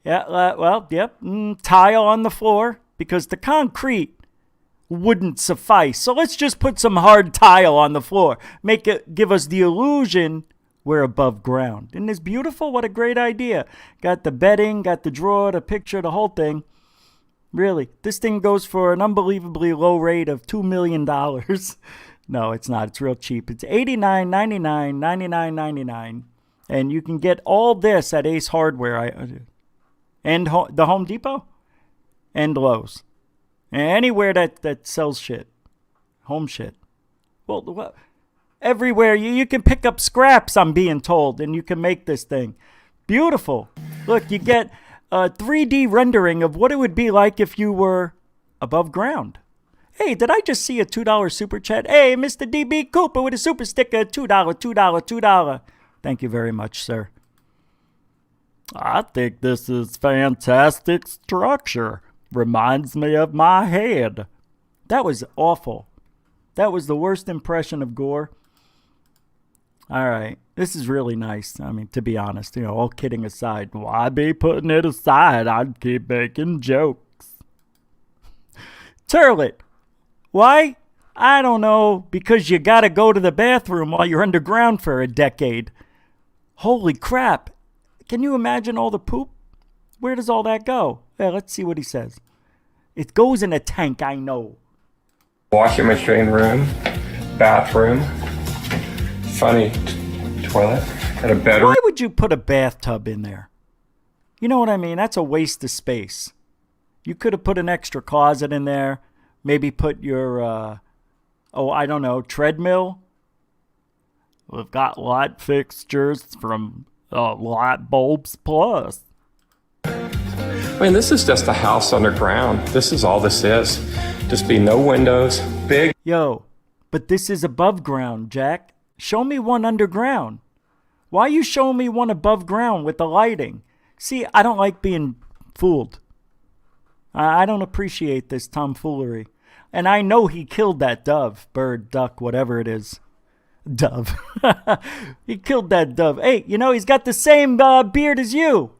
Tile on the floor because the concrete wouldn't suffice. So let's just put some hard tile on the floor. Give us the illusion we're above ground. Isn't this beautiful? What a great idea. Got the bedding, got the drawer, the picture, the whole thing. Really, this thing goes for an unbelievably low rate of $2 million. No, it's not. It's real cheap. It's $89.99, $99.99. And you can get all this at Ace Hardware. And the Home Depot and Lowe's. Anywhere that sells shit. Home shit. Well, everywhere. You can pick up scraps, I'm being told, and you can make this thing. Beautiful. Look, you get a 3D rendering of what it would be like if you were above ground. Hey, did I just see a $2 super chat? Hey, Mr. DB Cooper with a super sticker. $2, $2. Thank you very much, sir. I think this is fantastic structure. Reminds me of my head. That was awful. That was the worst impression of Gore. All right. This is really nice. I mean, to be honest, all kidding aside, why be putting it aside? I'd keep making jokes. Turlet. Why? I don't know. Because you got to go to the bathroom while you're underground for a decade. Holy crap. Can you imagine all the poop? Where does all that go? Yeah, let's see what he says. It goes in a tank, I know. Washing machine room, bathroom, funny toilet, and a bedroom. Why would you put a bathtub in there? You know what I mean? That's a waste of space. You could have put an extra closet in there. Maybe put your, I don't know, treadmill. We've got light fixtures from Light Bulbs Plus. I mean, this is just a house underground. This is all this is. Just be no windows, big. Yo, but this is above ground, Jack. Show me one underground. Why you showing me one above ground with the lighting? See, I don't like being fooled. I don't appreciate this tomfoolery. And I know he killed that dove, bird, duck, whatever it is. Dove. He killed that dove. Hey, he's got the same beard as you.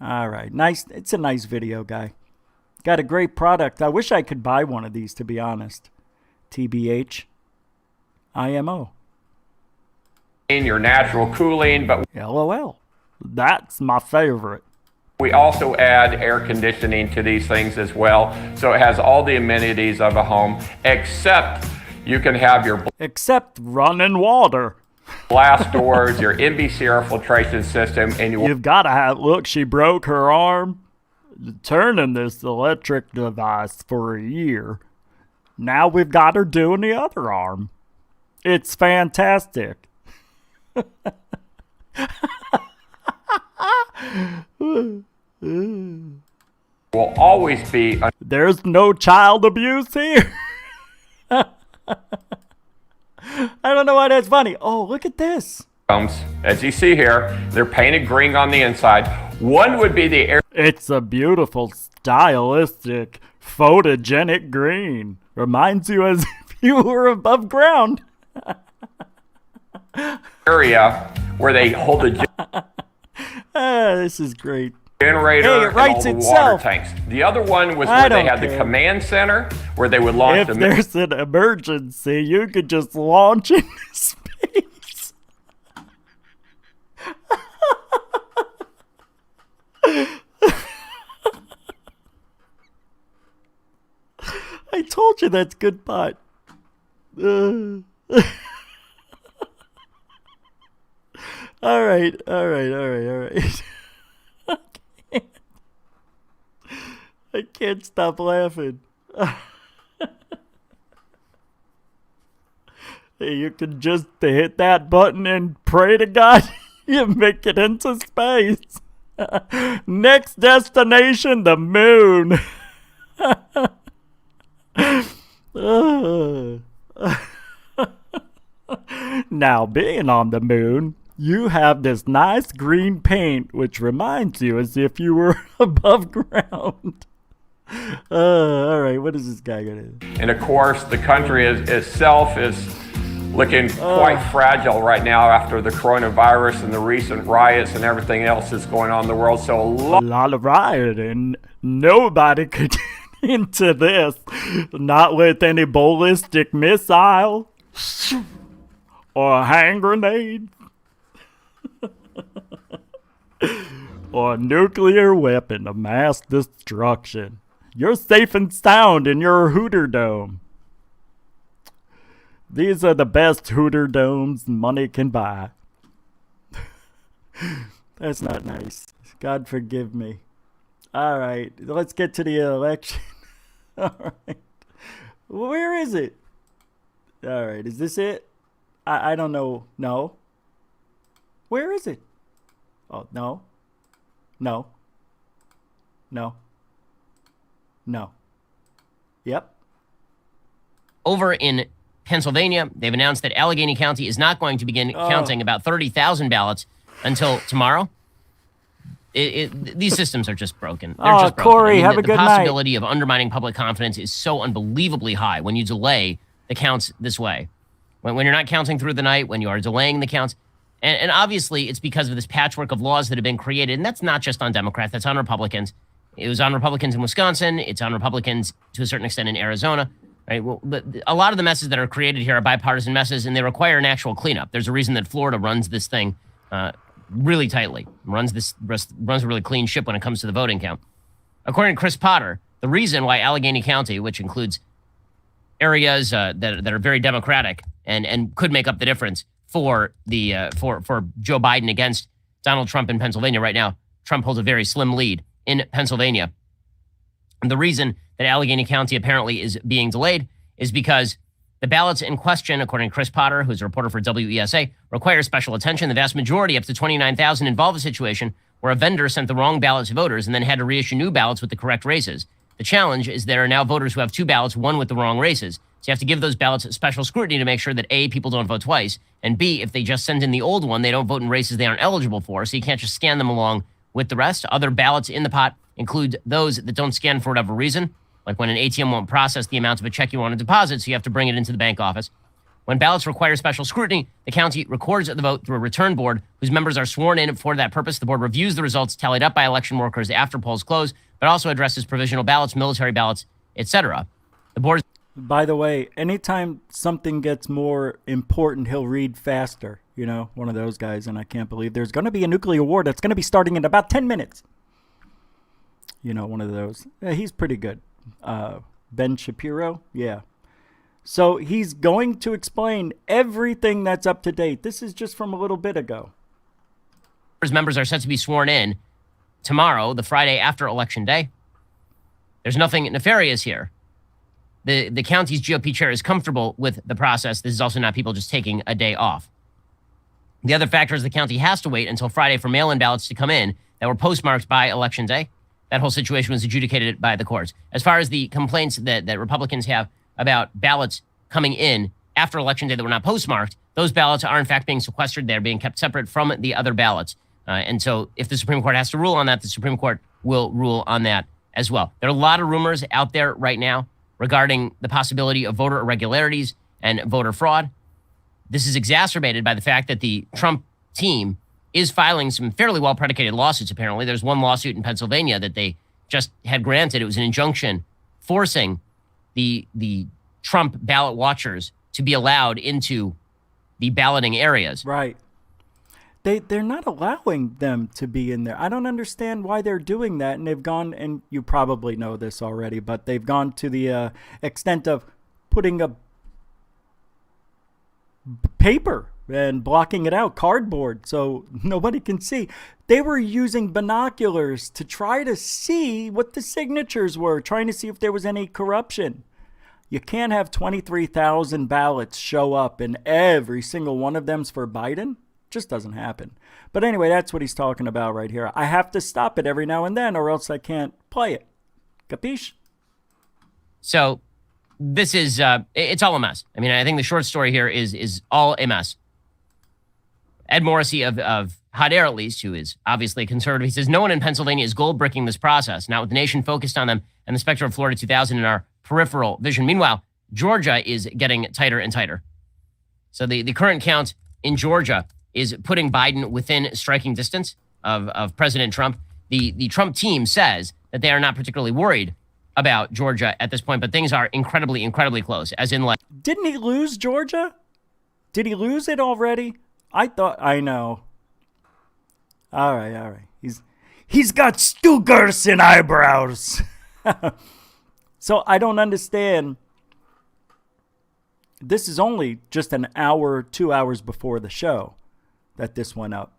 All right. Nice. It's a nice video, guy. Got a great product. I wish I could buy one of these, to be honest. TBH. IMO. In your natural cooling, but LOL. That's my favorite. We also add air conditioning to these things as well. So it has all the amenities of a home, except you can have your except running water, blast doors, your NBC air filtration system, and you've got to have, look, she broke her arm turning this electric device for a year. Now we've got her doing the other arm. It's fantastic. Will always be. There's no child abuse here. I don't know why that's funny. Oh, look at this. As you see here, they're painted green on the inside. One would be the air. It's a beautiful, stylistic, photogenic green. Reminds you as if you were above ground. Area where they hold the this is great. Generator hey, it writes and all the itself. water tanks. The other one was where they had the command center where they would launch if there's an emergency, you could just launch into space. I told you that's good pot. All right. I can't stop laughing. Hey, you can just hit that button and pray to God you make it into space. Next destination, the moon. Now, being on the moon, you have this nice green paint, which reminds you as if you were above ground. All right, what is this guy gonna do? And of course, the country itself is looking quite fragile right now after the coronavirus and the recent riots and everything else that's going on in the world. So a lot of rioting. Nobody could get into this, not with any ballistic missile or a hand grenade or a nuclear weapon of mass destruction. You're safe and sound in your Hooter Dome. These are the best Hooter Domes money can buy. That's not nice. God forgive me. All right, let's get to the election. All right. Where is it? All right, is this it? I don't know. No. Where is it? Oh, no. No. No. No. Yep. Over in Pennsylvania, they've announced that Allegheny County is not going to begin counting about 30,000 ballots until tomorrow. These systems are just broken. They're just broken. Corey, have a good night. The possibility of undermining public confidence is so unbelievably high when you delay the counts this way. When you're not counting through the night, when you are delaying the counts. And obviously, it's because of this patchwork of laws that have been created. And that's not just on Democrats. That's on Republicans. It was on Republicans in Wisconsin. It's on Republicans to a certain extent in Arizona. Right? Well, a lot of the messes that are created here are bipartisan messes, and they require an actual cleanup. There's a reason that Florida runs this thing really tightly, runs a really clean ship when it comes to the voting count. According to Chris Potter, the reason why Allegheny County, which includes areas that are very Democratic and could make up the difference for Joe Biden against Donald Trump in Pennsylvania right now, Trump holds a very slim lead in Pennsylvania. And the reason that Allegheny County apparently is being delayed is because the ballots in question, according to Chris Potter, who's a reporter for WESA, require special attention. The vast majority, up to 29,000, involve a situation where a vendor sent the wrong ballots to voters and then had to reissue new ballots with the correct races. The challenge is there are now voters who have two ballots, one with the wrong races. So you have to give those ballots special scrutiny to make sure that A, people don't vote twice, and B, if they just send in the old one, they don't vote in races they aren't eligible for, so you can't just scan them along with the rest. Other ballots in the pot include those that don't scan for whatever reason, like when an ATM won't process the amount of a check you want to deposit, so you have to bring it into the bank office. When ballots require special scrutiny, the county records the vote through a return board whose members are sworn in for that purpose. The board reviews the results tallied up by election workers after polls close, but also addresses provisional ballots, military ballots, etc. The board. By the way, anytime something gets more important, he'll read faster. You know, one of those guys, and I can't believe there's going to be a nuclear war that's going to be starting in about 10 minutes. one of those. He's pretty good. Ben Shapiro, yeah. So he's going to explain everything that's up to date. This is just from a little bit ago. Members are set to be sworn in tomorrow, the Friday after Election Day. There's nothing nefarious here. The county's GOP chair is comfortable with the process. This is also not people just taking a day off. The other factor is the county has to wait until Friday for mail-in ballots to come in that were postmarked by Election Day. That whole situation was adjudicated by the courts. As far as the complaints that Republicans have about ballots coming in after Election Day that were not postmarked, those ballots are in fact being sequestered. They're being kept separate from the other ballots. And so if the Supreme Court has to rule on that, the Supreme Court will rule on that as well. There are a lot of rumors out there right now regarding the possibility of voter irregularities and voter fraud. This is exacerbated by the fact that the Trump team is filing some fairly well-predicated lawsuits, apparently. There's one lawsuit in Pennsylvania that they just had granted. It was an injunction forcing the Trump ballot watchers to be allowed into the balloting areas. Right. They're not allowing them to be in there. I don't understand why they're doing that. And they've gone, and you probably know this already, but they've gone to the extent of putting a paper and blocking it out, cardboard, so nobody can see. They were using binoculars to try to see what the signatures were, trying to see if there was any corruption. You can't have 23,000 ballots show up and every single one of them's for Biden. Just doesn't happen. But anyway, that's what he's talking about right here. I have to stop it every now and then or else I can't play it. Capiche? So this is, it's all a mess. I mean, I think the short story here is all a mess. Ed Morrissey of Hot Air, at least, who is obviously a conservative, he says, no one in Pennsylvania is gold-bricking this process, not with the nation focused on them and the specter of Florida 2000 in our peripheral vision. Meanwhile, Georgia is getting tighter and tighter. So the current count in Georgia is putting Biden within striking distance of President Trump. The Trump team says that they are not particularly worried about Georgia at this point, but things are incredibly, incredibly close, as in like... Didn't he lose Georgia? Did he lose it already? I know. All right. He's got Stuckers and eyebrows. So I don't understand. This is only just an hour, 2 hours before the show that this went up.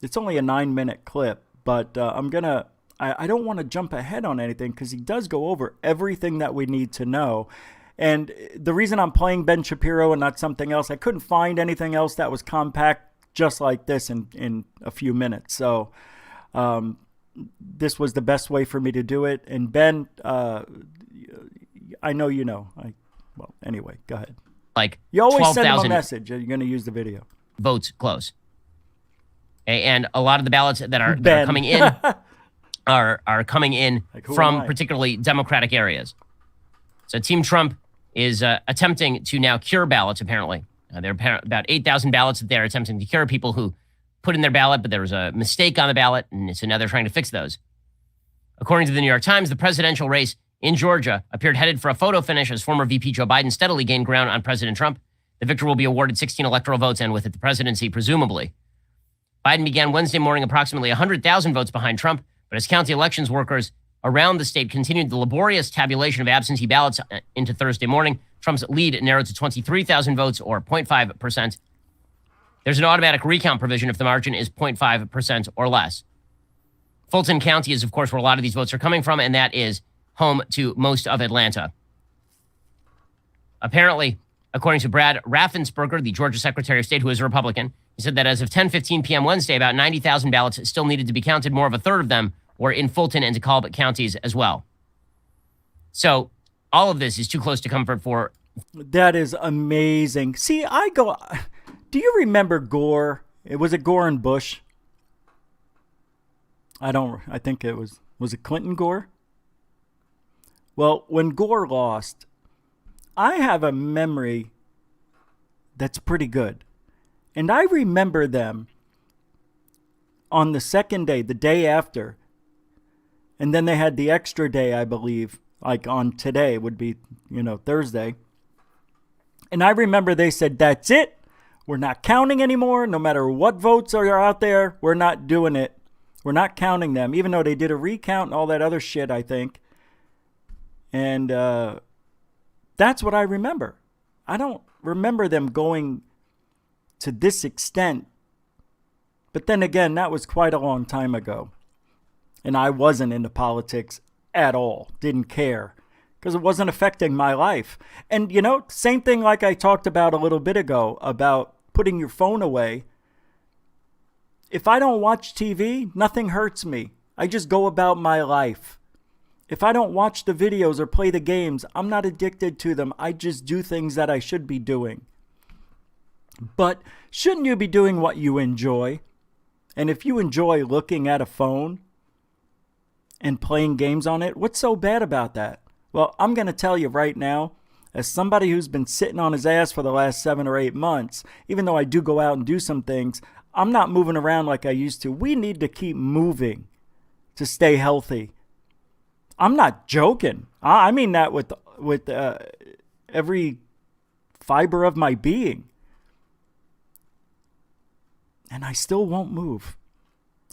It's only a 9-minute clip, but I don't want to jump ahead on anything because he does go over everything that we need to know. And the reason I'm playing Ben Shapiro and not something else, I couldn't find anything else that was compact just like this in a few minutes. So this was the best way for me to do it. And Ben, I know you know. Well, anyway, go ahead. Like you always 12, send him a message. You're going to use the video. Votes close. And a lot of the ballots that are coming in are coming in from particularly Democratic areas. So Team Trump is attempting to now cure ballots, apparently. There are about 8,000 ballots that they're attempting to cure, people who put in their ballot, but there was a mistake on the ballot, and so now they're trying to fix those. According to the New York Times, the presidential race in Georgia appeared headed for a photo finish as former VP Joe Biden steadily gained ground on President Trump. The victor will be awarded 16 electoral votes and with it the presidency, presumably. Biden began Wednesday morning approximately 100,000 votes behind Trump, but as county elections workers around the state continued the laborious tabulation of absentee ballots into Thursday morning, Trump's lead narrowed to 23,000 votes, or 0.5%. There's an automatic recount provision if the margin is 0.5% or less. Fulton County is, of course, where a lot of these votes are coming from, and that is home to most of Atlanta. Apparently, according to Brad Raffensperger, the Georgia Secretary of State, who is a Republican, he said that as of 10:15 p.m. Wednesday, about 90,000 ballots still needed to be counted. More of a third of them were in Fulton and DeKalb counties as well. So all of this is too close to comfort for... That is amazing. See, do you remember Gore? Was it Gore and Bush? I think it was it Clinton Gore? Well, when Gore lost, I have a memory that's pretty good. And I remember them on the second day, the day after. And then they had the extra day, I believe, like on today would be, Thursday. And I remember they said, that's it. We're not counting anymore. No matter what votes are out there, we're not doing it. We're not counting them, even though they did a recount and all that other shit, I think. And that's what I remember. I don't remember them going to this extent. But then again, that was quite a long time ago. And I wasn't into politics at all. Didn't care. Because it wasn't affecting my life. And, you know, same thing like I talked about a little bit ago about putting your phone away. If I don't watch TV, nothing hurts me. I just go about my life. If I don't watch the videos or play the games, I'm not addicted to them. I just do things that I should be doing. But shouldn't you be doing what you enjoy? And if you enjoy looking at a phone and playing games on it, what's so bad about that? Well, I'm going to tell you right now, as somebody who's been sitting on his ass for the last 7 or 8 months, even though I do go out and do some things, I'm not moving around like I used to. We need to keep moving to stay healthy. I'm not joking. I mean that with every fiber of my being. And I still won't move.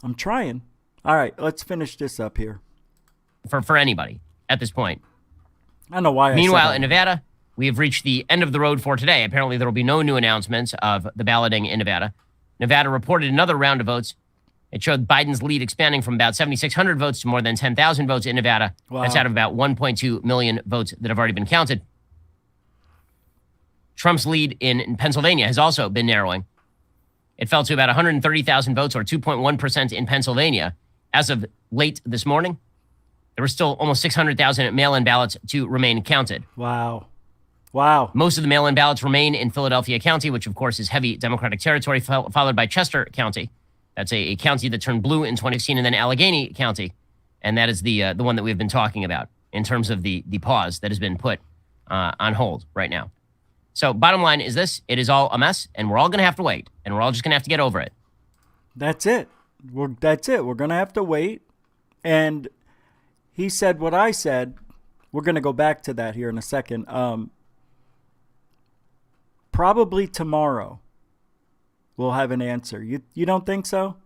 I'm trying. All right, let's finish this up here. For anybody at this point. I don't know why. Meanwhile, in Nevada, we have reached the end of the road for today. Apparently, there will be no new announcements of the balloting in Nevada. Nevada reported another round of votes. It showed Biden's lead expanding from about 7,600 votes to more than 10,000 votes in Nevada. Wow. That's out of about 1.2 million votes that have already been counted. Trump's lead in Pennsylvania has also been narrowing. It fell to about 130,000 votes, or 2.1% in Pennsylvania. As of late this morning, there were still almost 600,000 mail-in ballots to remain counted. Wow. Wow. Most of the mail-in ballots remain in Philadelphia County, which, of course, is heavy Democratic territory, followed by Chester County. That's a county that turned blue in 2016, and then Allegheny County. And that is the one that we've been talking about in terms of the pause that has been put on hold right now. So bottom line is this. It is all a mess, and we're all going to have to wait, and we're all just going to have to get over it. That's it. That's it. We're going to have to wait. And he said what I said. We're going to go back to that here in a second. Probably tomorrow we'll have an answer. You don't think so?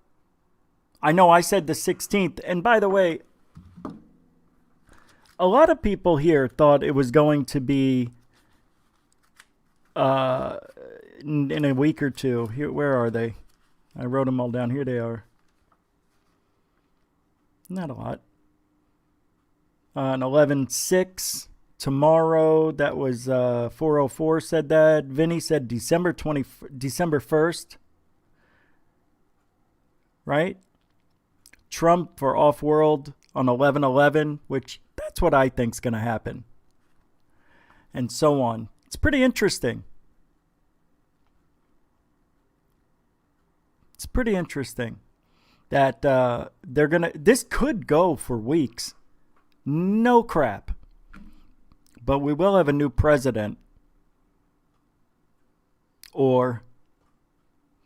I know I said the 16th. And by the way, a lot of people here thought it was going to be in a week or two. Here, where are they? I wrote them all down. Here they are. Not a lot. On 11/6 tomorrow. That was 404 said that. Vinny said December 1st. Right? Trump for Off-World on 11/11, which that's what I think's going to happen. And so on. It's pretty interesting. It's pretty interesting that they're going to... This could go for weeks. No crap. But we will have a new president. Or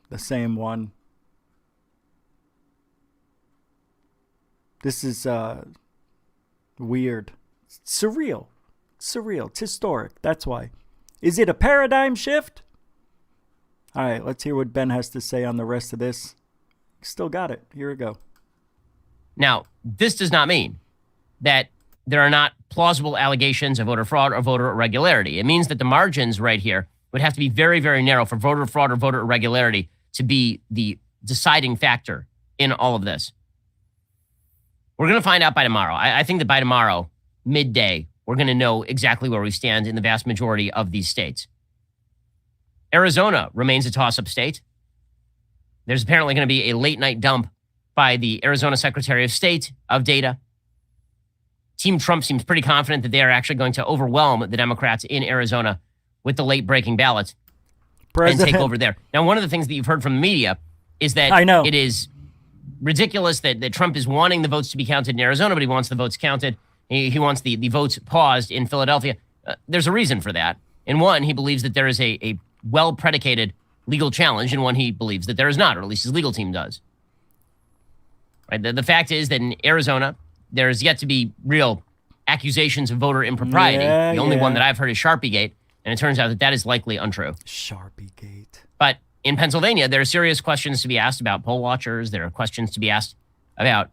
the same one. This is weird. It's surreal. It's historic. That's why. Is it a paradigm shift? All right, let's hear what Ben has to say on the rest of this. Still got it. Here we go. Now, this does not mean that there are not plausible allegations of voter fraud or voter irregularity. It means that the margins right here would have to be very, very narrow for voter fraud or voter irregularity to be the deciding factor in all of this. We're going to find out by tomorrow. I think that by tomorrow, midday, we're going to know exactly where we stand in the vast majority of these states. Arizona remains a toss-up state. There's apparently going to be a late-night dump by the Arizona Secretary of State of data. Team Trump seems pretty confident that they are actually going to overwhelm the Democrats in Arizona with the late-breaking ballots and take over there. Now, one of the things that you've heard from the media is that it is ridiculous that Trump is wanting the votes to be counted in Arizona, but he wants the votes counted. He wants the votes paused in Philadelphia. There's a reason for that. In one, he believes that there is a well-predicated legal challenge. In one, he believes that there is not, or at least his legal team does. Right? The fact is that in Arizona, there's yet to be real accusations of voter impropriety. The only one that I've heard is Sharpiegate, and it turns out that is likely untrue. Sharpiegate. But in Pennsylvania, there are serious questions to be asked about poll watchers. There are questions to be asked about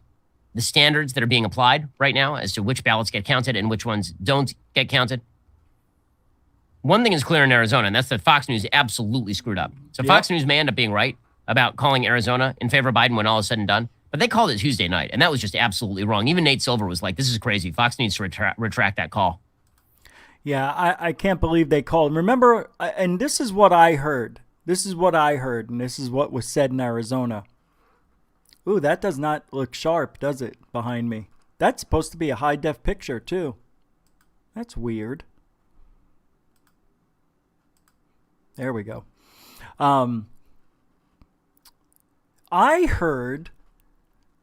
the standards that are being applied right now as to which ballots get counted and which ones don't get counted. One thing is clear in Arizona, and that's that Fox News absolutely screwed up. So Fox News may end up being right about calling Arizona in favor of Biden when all is said and done, but they called it Tuesday night, and that was just absolutely wrong. Even Nate Silver was like, this is crazy. Fox needs to retract that call. Yeah, I can't believe they called. Remember, and this is what I heard. This is what I heard, and this is what was said in Arizona. Ooh, that does not look sharp, does it, behind me? That's supposed to be a high-def picture, too. That's weird. There we go. I heard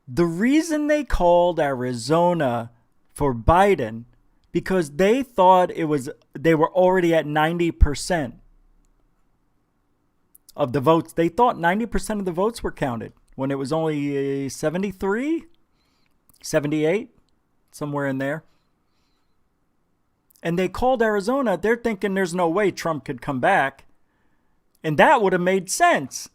the reason they called Arizona for Biden because they thought they were already at 90% of the votes. They thought 90% of the votes were counted when it was only 73, 78, somewhere in there. And they called Arizona. They're thinking there's no way Trump could come back. And that would have made sense.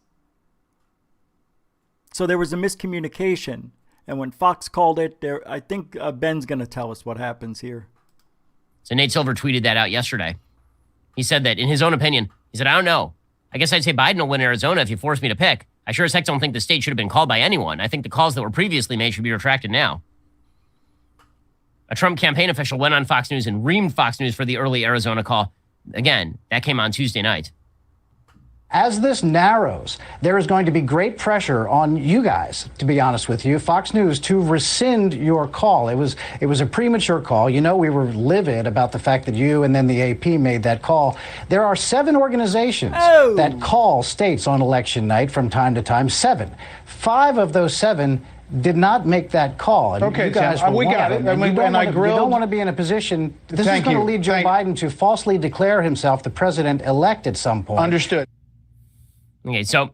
So there was a miscommunication. And when Fox called it, I think Ben's going to tell us what happens here. So Nate Silver tweeted that out yesterday. He said that in his own opinion, he said, I don't know. I guess I'd say Biden will win Arizona if you force me to pick. I sure as heck don't think the state should have been called by anyone. I think the calls that were previously made should be retracted now. A Trump campaign official went on Fox News and reamed Fox News for the early Arizona call. Again, that came on Tuesday night. As this narrows, there is going to be great pressure on you guys, to be honest with you, Fox News, to rescind your call. It was a premature call. You know, we were livid about the fact that you and then the AP made that call. There are 7 organizations that call states on election night from time to time. 7. 5 of those 7 did not make that call. And okay, you guys Tim, we got it. And I grilled. You don't want to be in a position. This Thank is going to you. lead Joe Biden to falsely declare himself the president-elect at some point. Understood. Okay, so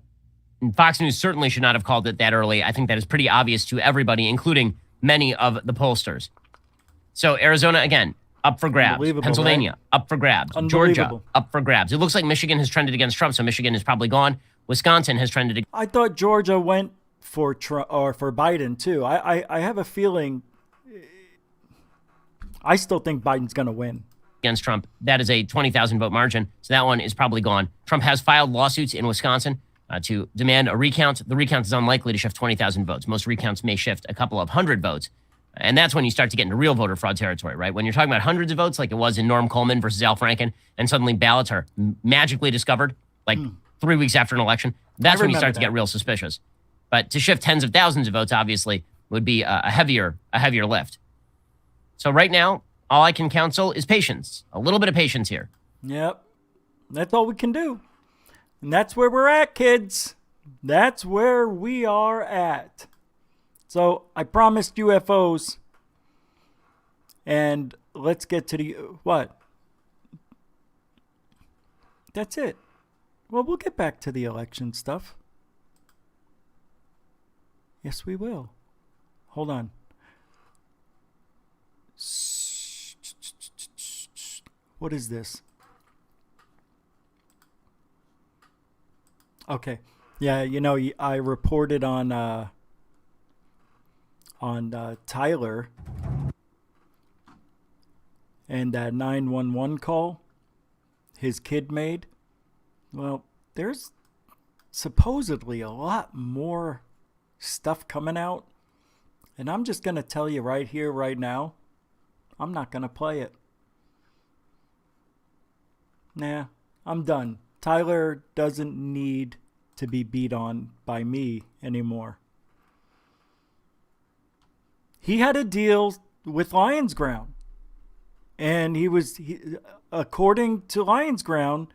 Fox News certainly should not have called it that early. I think that is pretty obvious to everybody, including many of the pollsters. So Arizona, again, up for grabs. Pennsylvania, right? Up for grabs. Georgia, up for grabs. It looks like Michigan has trended against Trump, so Michigan is probably gone. Wisconsin has trended. I thought Georgia went for Trump or for Biden too. I have a feeling. I still think Biden's going to win Against Trump. That is a 20,000 vote margin, so that one is probably gone. Trump has filed lawsuits in Wisconsin to demand a recount. The recount is unlikely to shift 20,000 votes. Most recounts may shift a couple of hundred votes. And that's when you start to get into real voter fraud territory, right? When you're talking about hundreds of votes, like it was in Norm Coleman versus Al Franken, and suddenly ballots are magically discovered, like 3 weeks after an election, that's when you start to get real suspicious. But to shift tens of thousands of votes, obviously, would be a heavier lift. So right now, all I can counsel is patience. A little bit of patience here. Yep. That's all we can do. And that's where we're at, kids. That's where we are at. So I promised UFOs. And let's get to the... What? That's it. Well, we'll get back to the election stuff. Yes, we will. Hold on. What is this? Okay. Yeah, you know, I reported on Tyler and that 911 call his kid made. Well, there's supposedly a lot more stuff coming out. And I'm just going to tell you right here, right now, I'm not going to play it. Nah, I'm done. Tyler doesn't need to be beat on by me anymore. He had a deal with Lions Ground. And according to Lions Ground,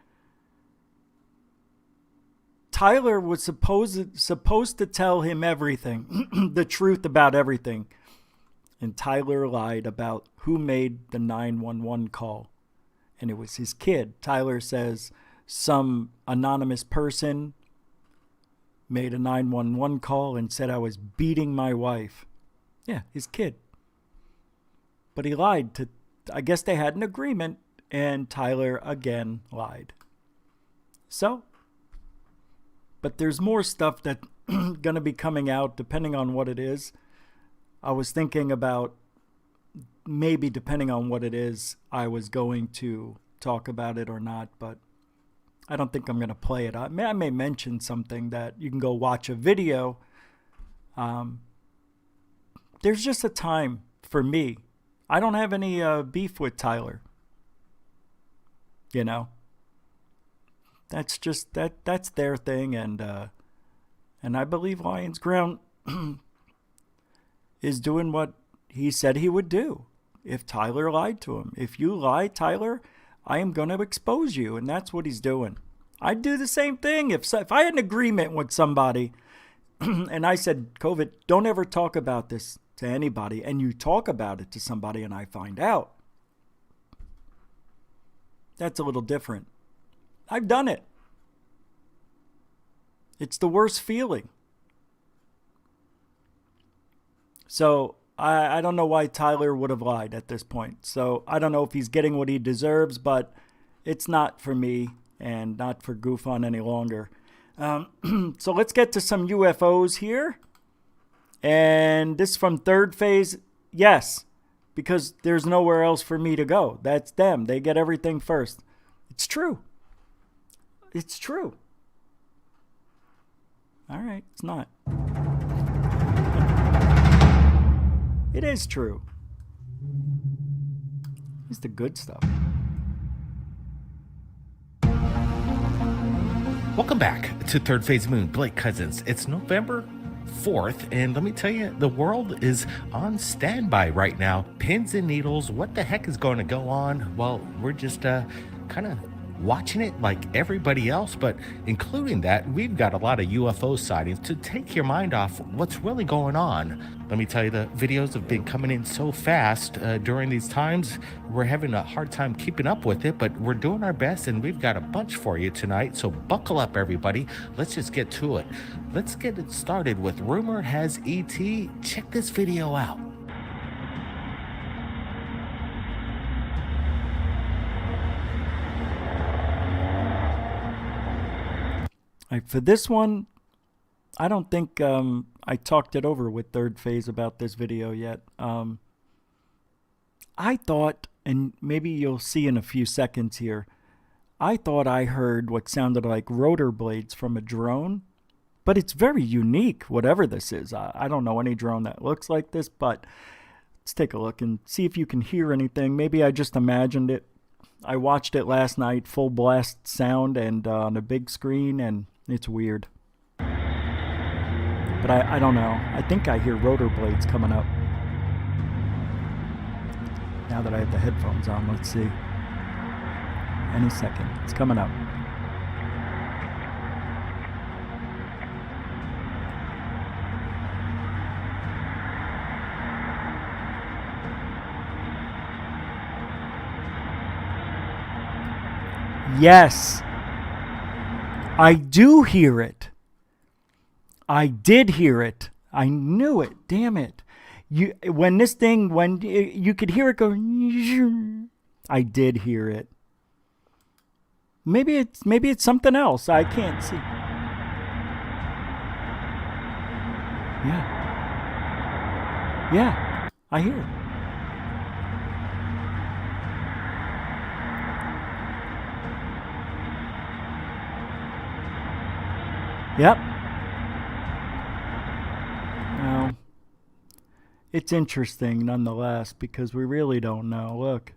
Tyler was supposed to tell him everything, the truth about everything. And Tyler lied about who made the 911 call. And it was his kid. Tyler says some anonymous person made a 911 call and said I was beating my wife. Yeah, his kid. But he lied to, I guess they had an agreement, and Tyler again lied. So, but there's more stuff that's going to be coming out depending on what it is. I was thinking about maybe, depending on what it is, I was going to talk about it or not, but I don't think I'm going to play it. I may mention something that you can go watch a video. There's just a time for me. I don't have any beef with Tyler. You know, that's just that's their thing, and I believe Lions Ground is doing what he said he would do. If Tyler lied to him, if you lie, Tyler, I am going to expose you, and that's what he's doing. I'd do the same thing if I had an agreement with somebody, and I said, COVID, don't ever talk about this to anybody, and you talk about it to somebody, and I find out. That's a little different. I've done it. It's the worst feeling. So I don't know why Tyler would have lied at this point. So I don't know if he's getting what he deserves, but it's not for me and not for GoofOn any longer. So let's get to some UFOs here. And this from Third Phase. Yes, because there's nowhere else for me to go. That's them. They get everything first. It's true. It's true. All right, it's not. It is true. It's the good stuff. Welcome back to Third Phase Moon. Blake Cousins. It's November 4th, and let me tell you, the world is on standby right now. Pins and needles. What the heck is going to go on? Well, we're just kind of watching it like everybody else, but including that, we've got a lot of UFO sightings to take your mind off what's really going on. Let me tell you, the videos have been coming in so fast during these times. We're having a hard time keeping up with it, but we're doing our best, and we've got a bunch for you tonight. So buckle up, everybody. Let's just get to it. Let's get it started with Rumor Has ET. Check this video out. For this one, I don't think I talked it over with Third Phase about this video yet. I thought, and maybe you'll see in a few seconds here, I thought I heard what sounded like rotor blades from a drone, but it's very unique, whatever this is. I don't know any drone that looks like this, but let's take a look and see if you can hear anything. Maybe I just imagined it. I watched it last night, full blast sound and on a big screen, and it's weird. But I don't know. I think I hear rotor blades coming up. Now that I have the headphones on, let's see. Any second. It's coming up. Yes. I do hear it. I did hear it. I knew it. Damn it. When you could hear it go, I did hear it. Maybe it's something else. I can't see. Yeah. Yeah. I hear it. Yep. Well, it's interesting nonetheless because we really don't know. Look.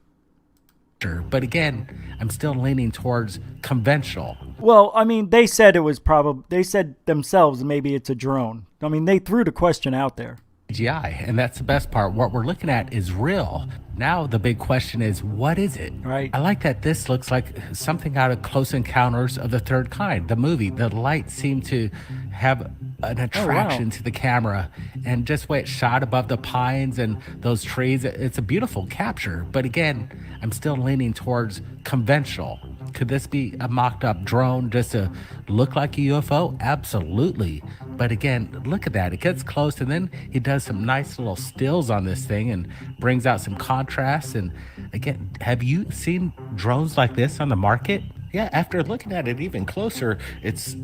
But again, I'm still leaning towards conventional. Well, I mean, they said it was they said themselves maybe it's a drone. I mean, they threw the question out there. CGI, and that's the best part. What we're looking at is real. Now the big question is, what is it? Right. I like that this looks like something out of Close Encounters of the Third Kind, the movie. The lights seem to have an attraction to the camera, and just the way it's shot above the pines and those trees, it's a beautiful capture. But again, I'm still leaning towards conventional. Could this be a mocked up drone just to look like a UFO? Absolutely. But again, look at that. It gets close, and then he does some nice little stills on this thing and brings out some contrast. And again, have you seen drones like this on the market? Yeah, after looking at it even closer, it's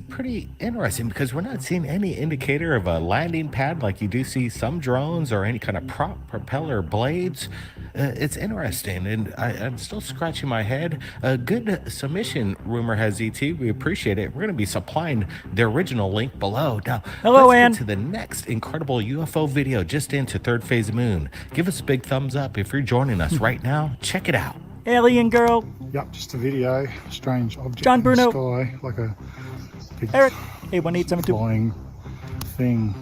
pretty interesting because we're not seeing any indicator of a landing pad like you do see some drones or any kind of propeller blades. It's interesting, and I'm still scratching my head. A good submission, Rumor Has ET. We appreciate it. We're going to be supplying the original link below. Now, hello, let's Ann. get to the next incredible UFO video just into Third Phase Moon. Give us a big thumbs up if you're joining us right now. Check it out. Alien girl. Yep, just a video. Strange object John in Bruno. the sky, like a big Eric. 8182. flying thing.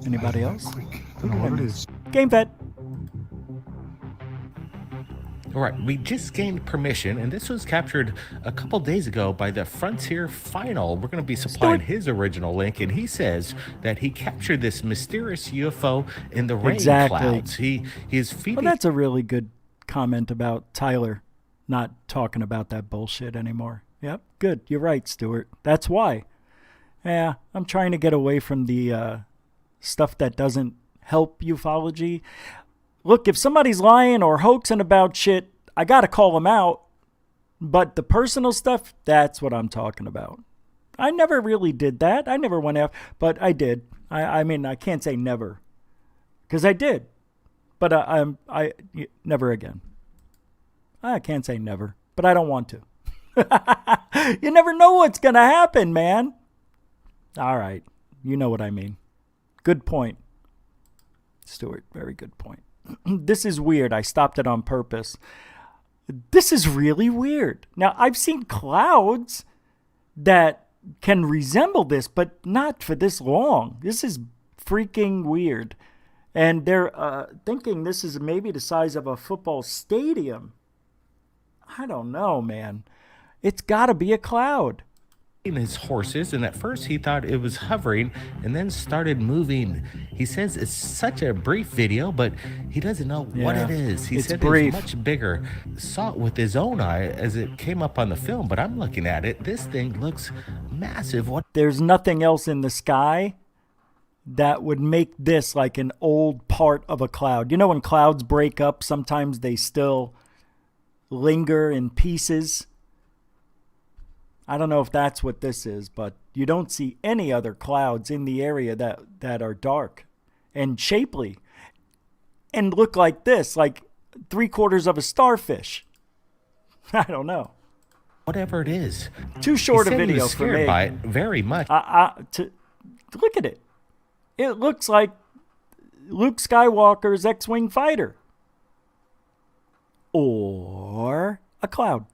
Anybody else? Don't know what it is. Game Vet. All right, we just gained permission, and this was captured a couple days ago by the Frontier Final. We're going to be supplying his original link, and he says that he captured this mysterious UFO in the rain clouds. He is feeding. Well, that's a really good comment about Tyler not talking about that bullshit anymore. Yep, good. You're right, Stuart. That's why. Yeah, I'm trying to get away from the stuff that doesn't help ufology. Look, if somebody's lying or hoaxing about shit, I got to call them out. But the personal stuff, that's what I'm talking about. I never really did that. I never went out, but I did. I mean, I can't say never, because I did. But I never again. I can't say never, but I don't want to. You never know what's going to happen, man. All right. You know what I mean. Good point, Stuart. Very good point. This is weird. I stopped it on purpose. This is really weird. Now, I've seen clouds that can resemble this, but not for this long. This is freaking weird. And they're thinking this is maybe the size of a football stadium. I don't know, man. It's got to be a cloud. His horses, and at first he thought it was hovering and then started moving. He says it's such a brief video, but he doesn't know what it is. He said brief. It's much bigger. Saw it with his own eye as it came up on the film, but I'm looking at it. This thing looks massive. There's nothing else in the sky that would make this like an old part of a cloud. You know, when clouds break up, sometimes they still linger in pieces. I don't know if that's what this is, but you don't see any other clouds in the area that are dark and shapely and look like this, like 3/4 of a starfish. I don't know. Whatever it is. Too short a he video was for scared me. by it very much. Look at it. It looks like Luke Skywalker's X-Wing fighter. Or a cloud.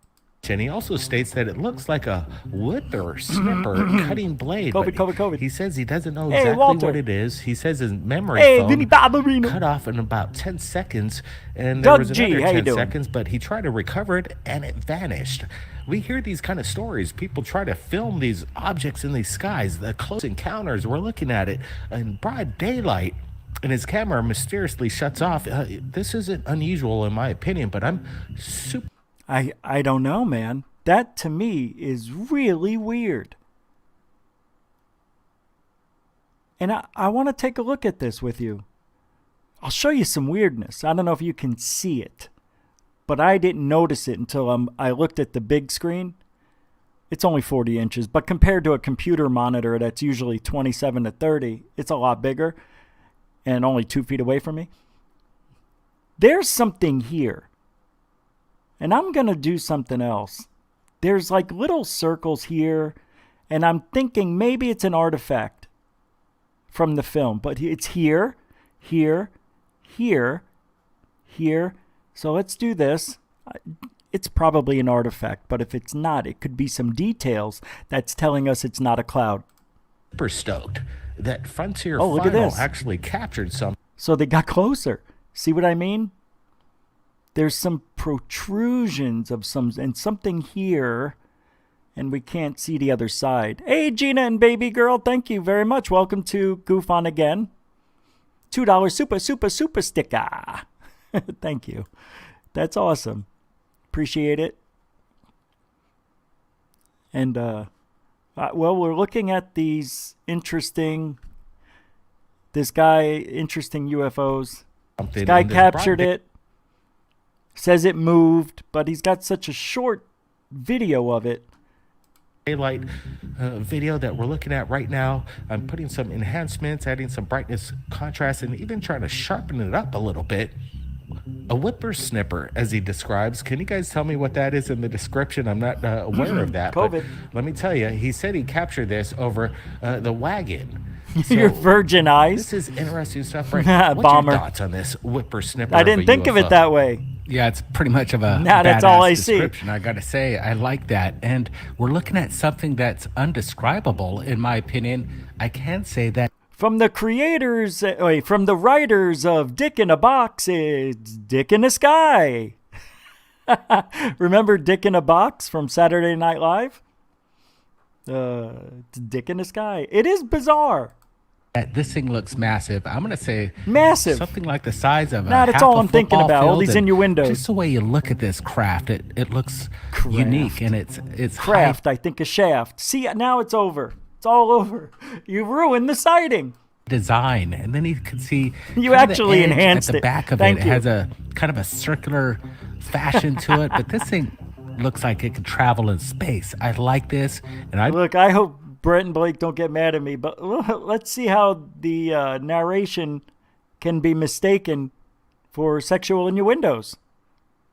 And he also states that it looks like a whipper, snipper, cutting blade. COVID. He says he doesn't know Hey, exactly Walter. what it is. He says his memory Vinny phone Ballerino. cut off in about 10 seconds. And Doug there was G, another how you 10 doing? seconds, but he tried to recover it and it vanished. We hear these kind of stories. People try to film these objects in the skies, the close encounters. We're looking at it in broad daylight, and his camera mysteriously shuts off. This isn't unusual in my opinion, but I'm super... I don't know, man. That to me is really weird. And I want to take a look at this with you. I'll show you some weirdness. I don't know if you can see it, but I didn't notice it until I looked at the big screen. It's only 40 inches, but compared to a computer monitor that's usually 27 to 30, it's a lot bigger and only 2 feet away from me. There's something here. And I'm going to do something else. There's like little circles here, and I'm thinking maybe it's an artifact from the film, but it's here, here, here, here. So let's do this. It's probably an artifact, but if it's not, it could be some details that's telling us it's not a cloud. super stoked that Frontier Oh, look at Final this. actually captured some. So they got closer. See what I mean? There's some protrusions of something here, and we can't see the other side. Hey, Gina and baby girl, thank you very much. Welcome to Goof On Again. $2 super sticker. Thank you. That's awesome. Appreciate it. And, well, we're looking at these interesting UFOs. This guy captured it. Says it moved, but he's got such a short video of it. Daylight video that we're looking at right now. I'm putting some enhancements, adding some brightness, contrast, and even trying to sharpen it up a little bit. A whippersnipper, as he describes. Can you guys tell me what that is in the description? I'm not aware of that. COVID. But let me tell you, he said he captured this over the wagon. Your virgin eyes. This is interesting stuff, right? What's Bomber. your thoughts on this whippersnipper? I didn't think of it that way. Yeah, it's pretty much of a Nah, that's all I see. description. I got to say, I like that. And we're looking at something that's undescribable, in my opinion. I can't say that. From the creators, from the writers of Dick in a Box, it's Dick in the Sky. Remember Dick in a Box from Saturday Night Live? It's Dick in the Sky. It is bizarre. This thing looks massive. I'm going to say massive. Something like the size of Nah, that's all I'm thinking about. All these innuendos. Just the way you look at this craft, it looks unique, and it's craft. I think a shaft. See, now it's over. It's all over. You ruined the sighting. Design, and then you can see you actually enhanced at the it. back of Thank it. you. It has a kind of a circular fashion to it, but this thing looks like it could travel in space. I like this, and I hope Brett and Blake don't get mad at me, but let's see how the narration can be mistaken for sexual innuendos,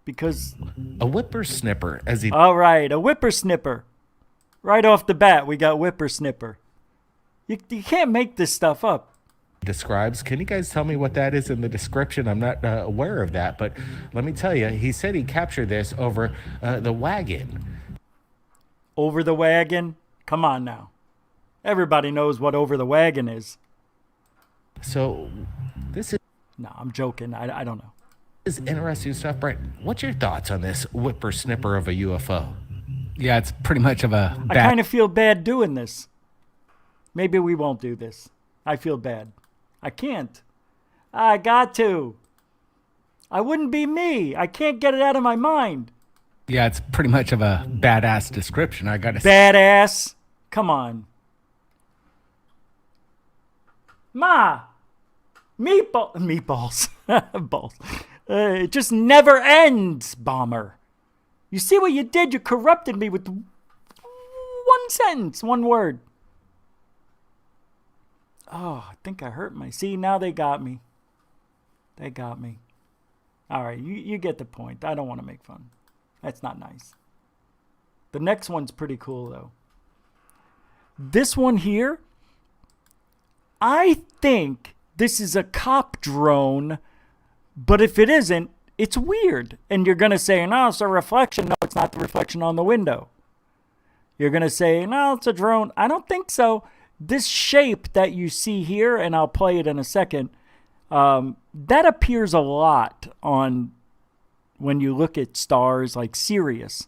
because a whippersnipper, as he. All right, a whippersnipper. Right off the bat, we got whippersnipper. You can't make this stuff up. Describes. Can you guys tell me what that is in the description? I'm not aware of that, but let me tell you, he said he captured this over the wagon. Over the wagon? Come on now. Everybody knows what over the wagon is. So, this is... No, I'm joking. I don't know. This is interesting stuff, Brett. What's your thoughts on this whippersnipper of a UFO? Yeah, it's pretty much of a I kind of feel bad doing this. Maybe we won't do this. I feel bad. I can't. I got to. I wouldn't be me. I can't get it out of my mind. Yeah, it's pretty much of a badass description. I got to say. Badass? Come on. Ma. Meatballs. Balls. It just never ends, Bomber. You see what you did? You corrupted me with one sentence, one word. Oh, I think I hurt my... See, now they got me. They got me. All right, you get the point. I don't want to make fun. That's not nice. The next one's pretty cool, though. This one here, I think this is a cop drone, but if it isn't, it's weird. And you're going to say, no, it's a reflection. No, it's not the reflection on the window. You're going to say, no, it's a drone. I don't think so. This shape that you see here, and I'll play it in a second, that appears a lot on when you look at stars like Sirius.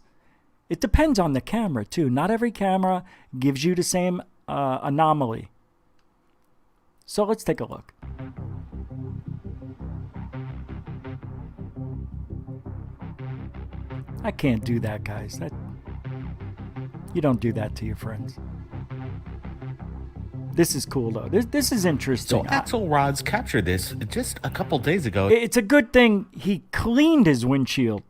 It depends on the camera, too. Not every camera gives you the same anomaly. So let's take a look. I can't do that, guys. You don't do that to your friends. This is cool, though. This is interesting. So Axelrod's captured this just a couple days ago. It's a good thing he cleaned his windshield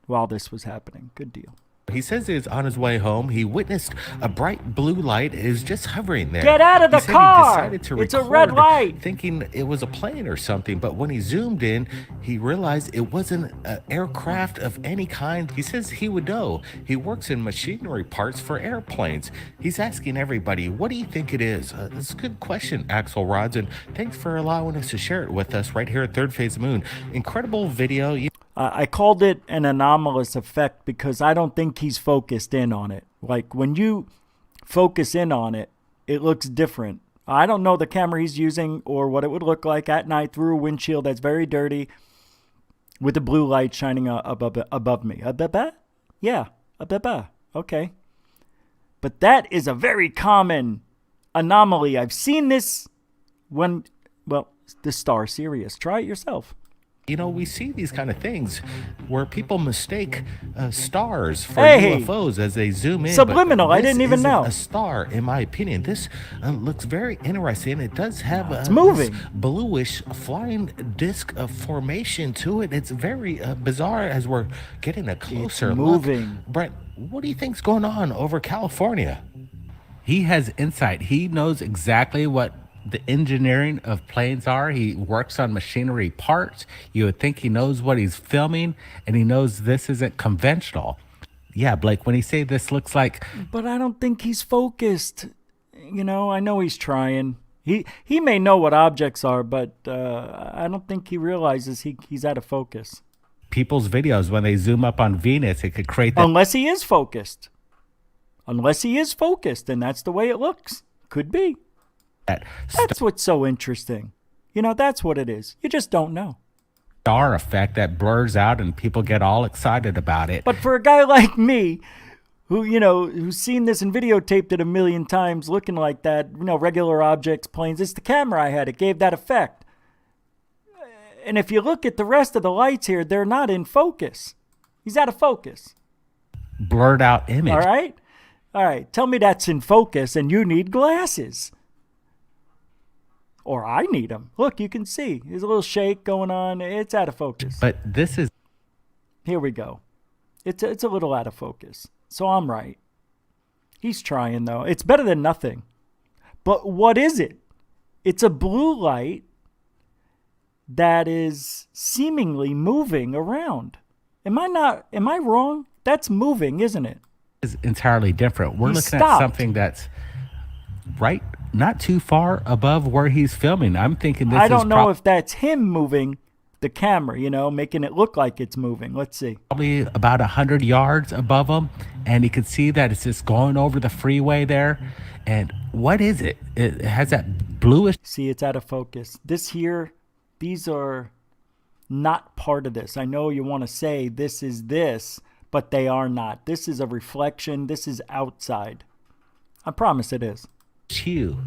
while this was happening. Good deal. He says he's on his way home. He witnessed a bright blue light is just hovering there. Get out of the He said car! He decided to It's a red record, light. thinking it was a plane or something. But when he zoomed in, he realized it wasn't an aircraft of any kind. He says he would know. He works in machinery parts for airplanes. He's asking everybody, what do you think it is? That's a good question, Axelrods, and thanks for allowing us to share it with us right here at Third Phase Moon. Incredible video. I called it an anomalous effect because I don't think he's focused in on it. Like when you focus in on it, it looks different. I don't know the camera he's using or what it would look like at night through a windshield that's very dirty with the blue light shining above me. Yeah, okay. But that is a very common anomaly. I've seen this when, well, the star Sirius. Try it yourself. You know, we see these kind of things where people mistake stars for Hey! UFOs as they zoom in. Subliminal, but I didn't even isn't know. A star, in my opinion. This looks very interesting. It does have It's moving. this bluish flying disc formation to it. It's very bizarre as we're getting a closer moving. look. Brent, what do you think's going on over California? He has insight. He knows exactly what the engineering of planes are. He works on machinery parts. You would think he knows what he's filming, and he knows this isn't conventional. Yeah, Blake, when he say this looks like... But I don't think he's focused. You know, I know he's trying. He may know what objects are, but I don't think he realizes he's out of focus. People's videos, when they zoom up on Venus, it could create that... Unless he is focused. Unless he is focused, and that's the way it looks. Could be. That's what's so interesting. You know, that's what it is. You just don't know. Star effect that blurs out and people get all excited about it. But for a guy like me, who, you know, who's seen this and videotaped it a million times looking like that, you know, regular objects, planes, it's the camera I had. It gave that effect. And if you look at the rest of the lights here, they're not in focus. He's out of focus. Blurred out image. All right? All right. Tell me that's in focus and you need glasses. Or I need them. Look, you can see. There's a little shake going on. It's out of focus. But this is... Here we go. It's a little out of focus. So I'm right. He's trying, though. It's better than nothing. But what is it? It's a blue light that is seemingly moving around. Am I wrong? That's moving, isn't it? Is entirely different. We're He looking stopped. at something that's right, not too far above where he's filming. I'm thinking this I is don't know if that's him moving the camera, you know, making it look like it's moving. Let's see. probably about 100 yards above him, and you can see that it's just going over the freeway there. And what is it? It has that bluish... See, it's out of focus. This here, these are not part of this. I know you want to say this is this, but they are not. This is a reflection. This is outside. I promise it is. hue.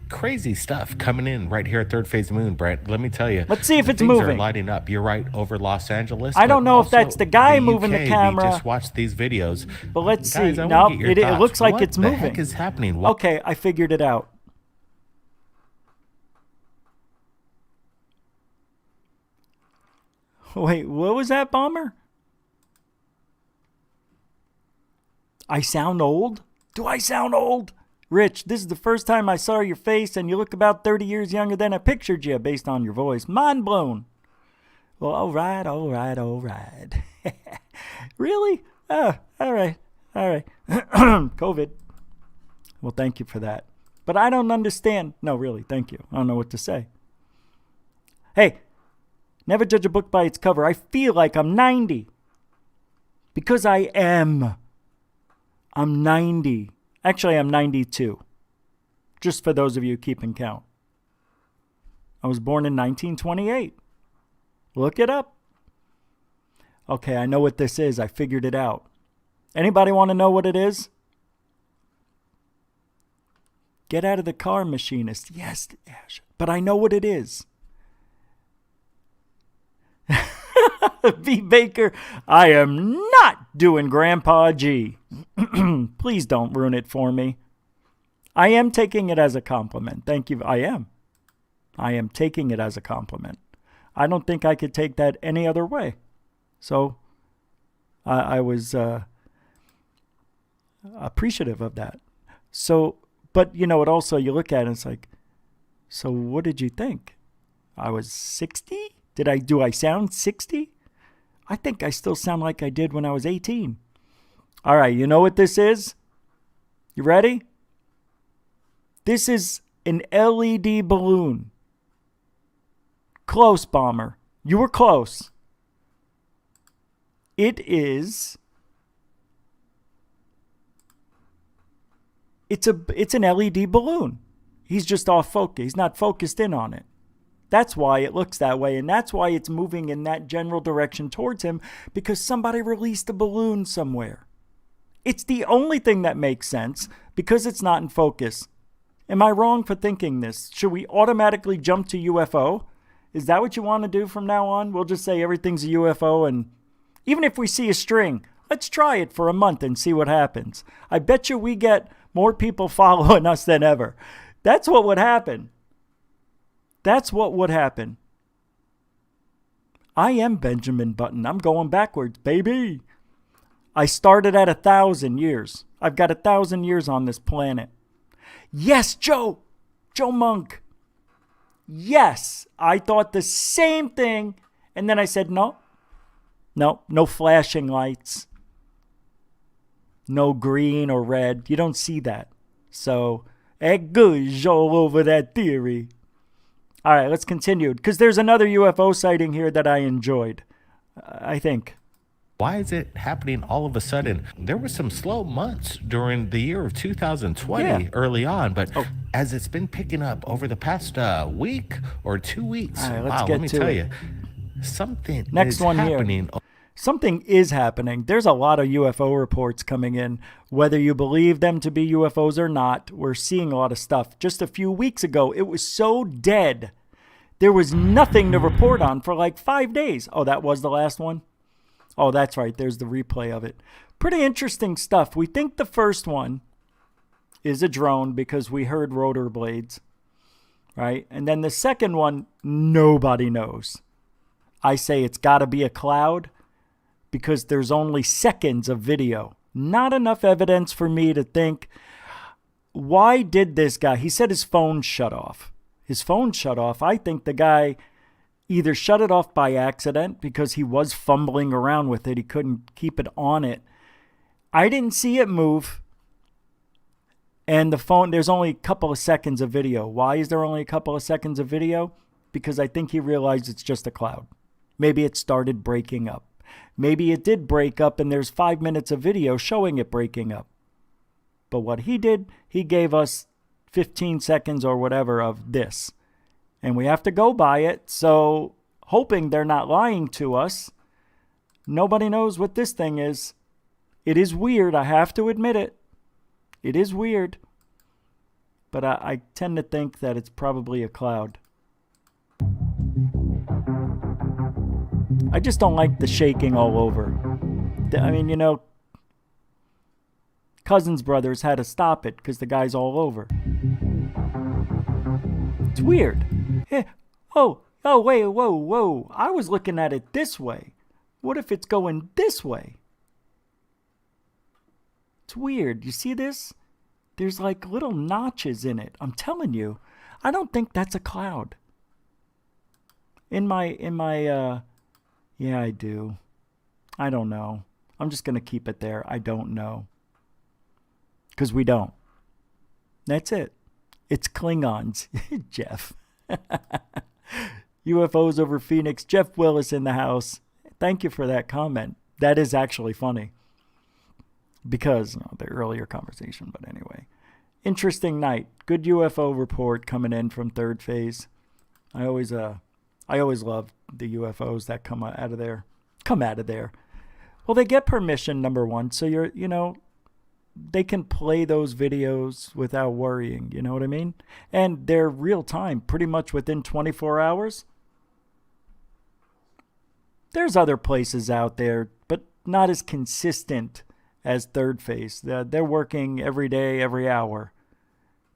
Crazy stuff coming in right here at Third Phase Moon, Brent. Let me tell you. Let's see if it's things moving. are lighting up. You're right, over Los Angeles. I don't but know if also that's the guy moving the UK. camera. We just watched these videos. But let's Guys, see. I No, wanna get your it thoughts. looks like What it's the moving. heck is happening? What? Okay, I figured it out. Wait, what was that, Bomber? I sound old? Do I sound old? Rich, this is the first time I saw your face, and you look about 30 years younger than I pictured you based on your voice. Mind blown. Well, all right. Really? Oh, all right. COVID. Well, thank you for that. But I don't understand. No, really, thank you. I don't know what to say. Hey, never judge a book by its cover. I feel like I'm 90. Because I am. I'm 90. Actually, I'm 92. Just for those of you keeping count. I was born in 1928. Look it up. Okay, I know what this is. I figured it out. Anybody want to know what it is? Get out of the car, machinist. Yes, Ash. But I know what it is. B. Baker, I am not doing Grandpa G. Please don't ruin it for me. I am taking it as a compliment. Thank you. I am taking it as a compliment. I don't think I could take that any other way. So I was appreciative of that. So, but you know, it also, you look at it and it's like, so what did you think? I was 60? Do I sound 60? I think I still sound like I did when I was 18. All right, you know what this is? You ready? This is an LED balloon. Close, Bomber. You were close. It is... It's an LED balloon. He's just off focus. He's not focused in on it. That's why it looks that way, and that's why it's moving in that general direction towards him, because somebody released a balloon somewhere. It's the only thing that makes sense, because it's not in focus. Am I wrong for thinking this? Should we automatically jump to UFO Is that what you want to do from now on? We'll just say everything's a UFO, and even if we see a string, let's try it for a month and see what happens. I bet you we get more people following us than ever. That's what would happen. That's what would happen. I am Benjamin Button. I'm going backwards, baby. I started at 1,000 years. I've got 1,000 years on this planet. Yes, Joe Monk. Yes, I thought the same thing. And then I said, no flashing lights. No green or red. You don't see that. So, good all over that theory. All right, let's continue. Because there's another UFO sighting here that I enjoyed, I think. Why is it happening all of a sudden? There were some slow months during the year of 2020 early on, but as it's been picking up over the past week or 2 weeks, let me tell you, something is happening. Here. Something is happening. There's a lot of UFO reports coming in. Whether you believe them to be UFOs or not, we're seeing a lot of stuff. Just a few weeks ago, it was so dead. There was nothing to report on for like 5 days. Oh, that was the last one? Oh, that's right. There's the replay of it. Pretty interesting stuff. We think the first one is a drone because we heard rotor blades, right? And then the second one, nobody knows. I say it's got to be a cloud because there's only seconds of video. Not enough evidence for me to think, why did this guy? He said his phone shut off. His phone shut off. I think the guy either shut it off by accident because he was fumbling around with it. He couldn't keep it on it. I didn't see it move. And the phone, there's only a couple of seconds of video. Why is there only a couple of seconds of video? Because I think he realized it's just a cloud. Maybe it started breaking up. Maybe it did break up and there's 5 minutes of video showing it breaking up. But what he did, he gave us 15 seconds or whatever of this. And we have to go by it. So hoping they're not lying to us. Nobody knows what this thing is. It is weird. I have to admit it. It is weird. But I tend to think that it's probably a cloud. I just don't like the shaking all over. I mean, you know, Cousins Brothers had to stop it because the guy's all over. It's weird. Yeah. Oh, wait, whoa. I was looking at it this way. What if it's going this way? It's weird. You see this? There's like little notches in it. I'm telling you, I don't think that's a cloud. Yeah, I do. I don't know. I'm just going to keep it there. I don't know. Because we don't. That's it. It's Klingons, Jeff. UFOs over Phoenix. Jeff Willis in the house. Thank you for that comment. That is actually funny. Because the earlier conversation, but anyway. Interesting night. Good UFO report coming in from Third Phase. I always love the UFOs that come out of there. Well, they get permission, number one, so they can play those videos without worrying, you know what I mean? And they're real time, pretty much within 24 hours. There's other places out there, but not as consistent as Third Phase. They're working every day, every hour.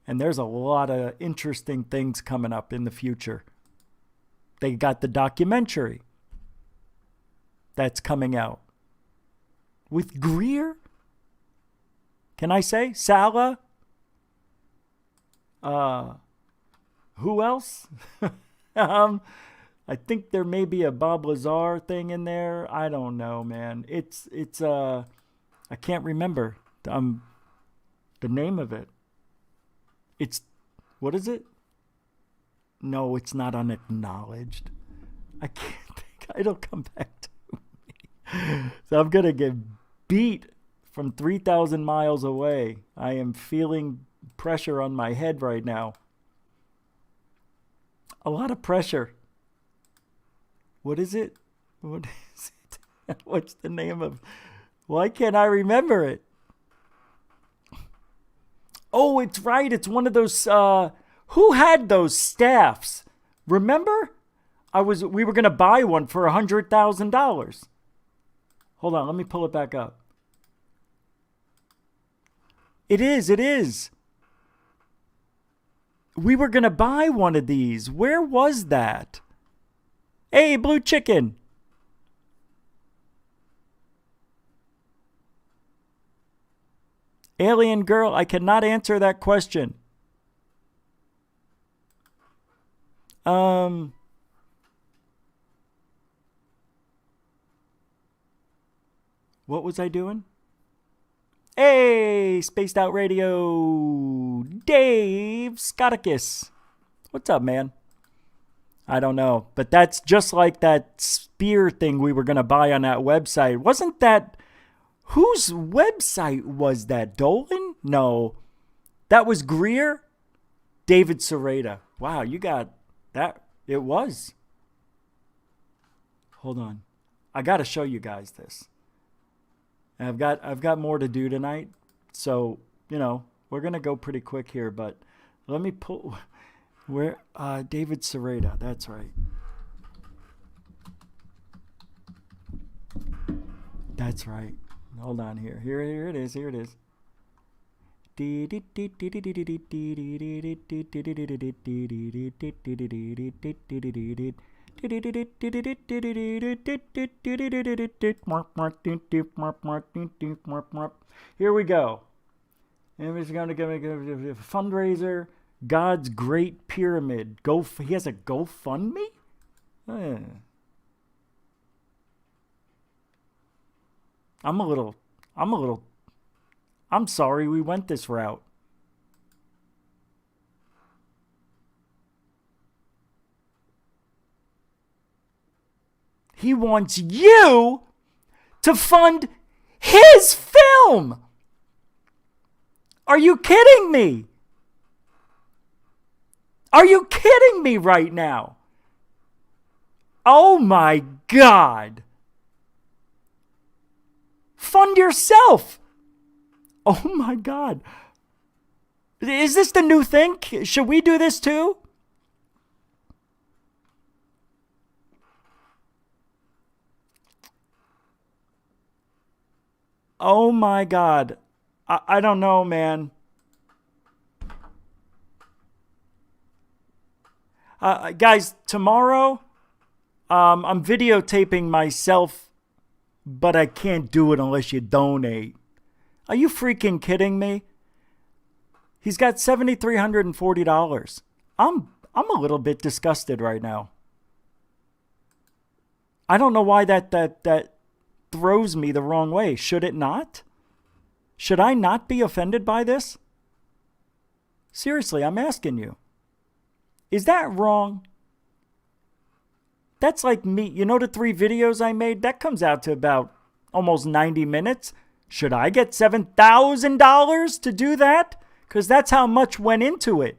And there's a lot of interesting things coming up in the future. They got the documentary that's coming out with Greer. Can I say Sala? Who else? I think there may be a Bob Lazar thing in there. I don't know, man. It's I can't remember the name of it. It's, what is it? No, it's not unacknowledged. I can't think. It'll come back to me. So I'm going to get beat from 3,000 miles away. I am feeling pressure on my head right now. A lot of pressure. What is it? What is it? What's the name of? Why can't I remember it? Oh, it's right. It's one of those, who had those staffs? Remember? We were going to buy one for $100,000. Hold on, let me pull it back up. It is. We were going to buy one of these. Where was that? Hey, Blue Chicken. Alien girl, I cannot answer that question. What was I doing? Hey, Spaced Out Radio, Dave Scotticus. What's up, man? I don't know, but that's just like that spear thing we were going to buy on that website. Wasn't that, whose website was that? Dolan? No, that was Greer? David Serrata. Wow, you got that. It was. Hold on. I got to show you guys this. I've got more to do tonight, so we're gonna go pretty quick here. But let me pull where David Serrata. That's right. That's right. Hold on here. Here it is. Here it is. Here we go. And we're going to give a fundraiser. God's Great Pyramid. He has a GoFundMe? I'm sorry we went this route. He wants you to fund his film. Are you kidding me? Are you kidding me right now? Oh my God. Fund yourself. Oh my God. Is this the new thing? Should we do this too? Oh my God. I don't know, man. Guys, tomorrow, I'm videotaping myself, but I can't do it unless you donate. Are you freaking kidding me? He's got $7,340. I'm a little bit disgusted right now. I don't know why that throws me the wrong way. Should it not? Should I not be offended by this? Seriously, I'm asking you. Is that wrong? That's like me. You know the 3 videos I made? That comes out to about almost 90 minutes. Should I get $7,000 to do that? Because that's how much went into it.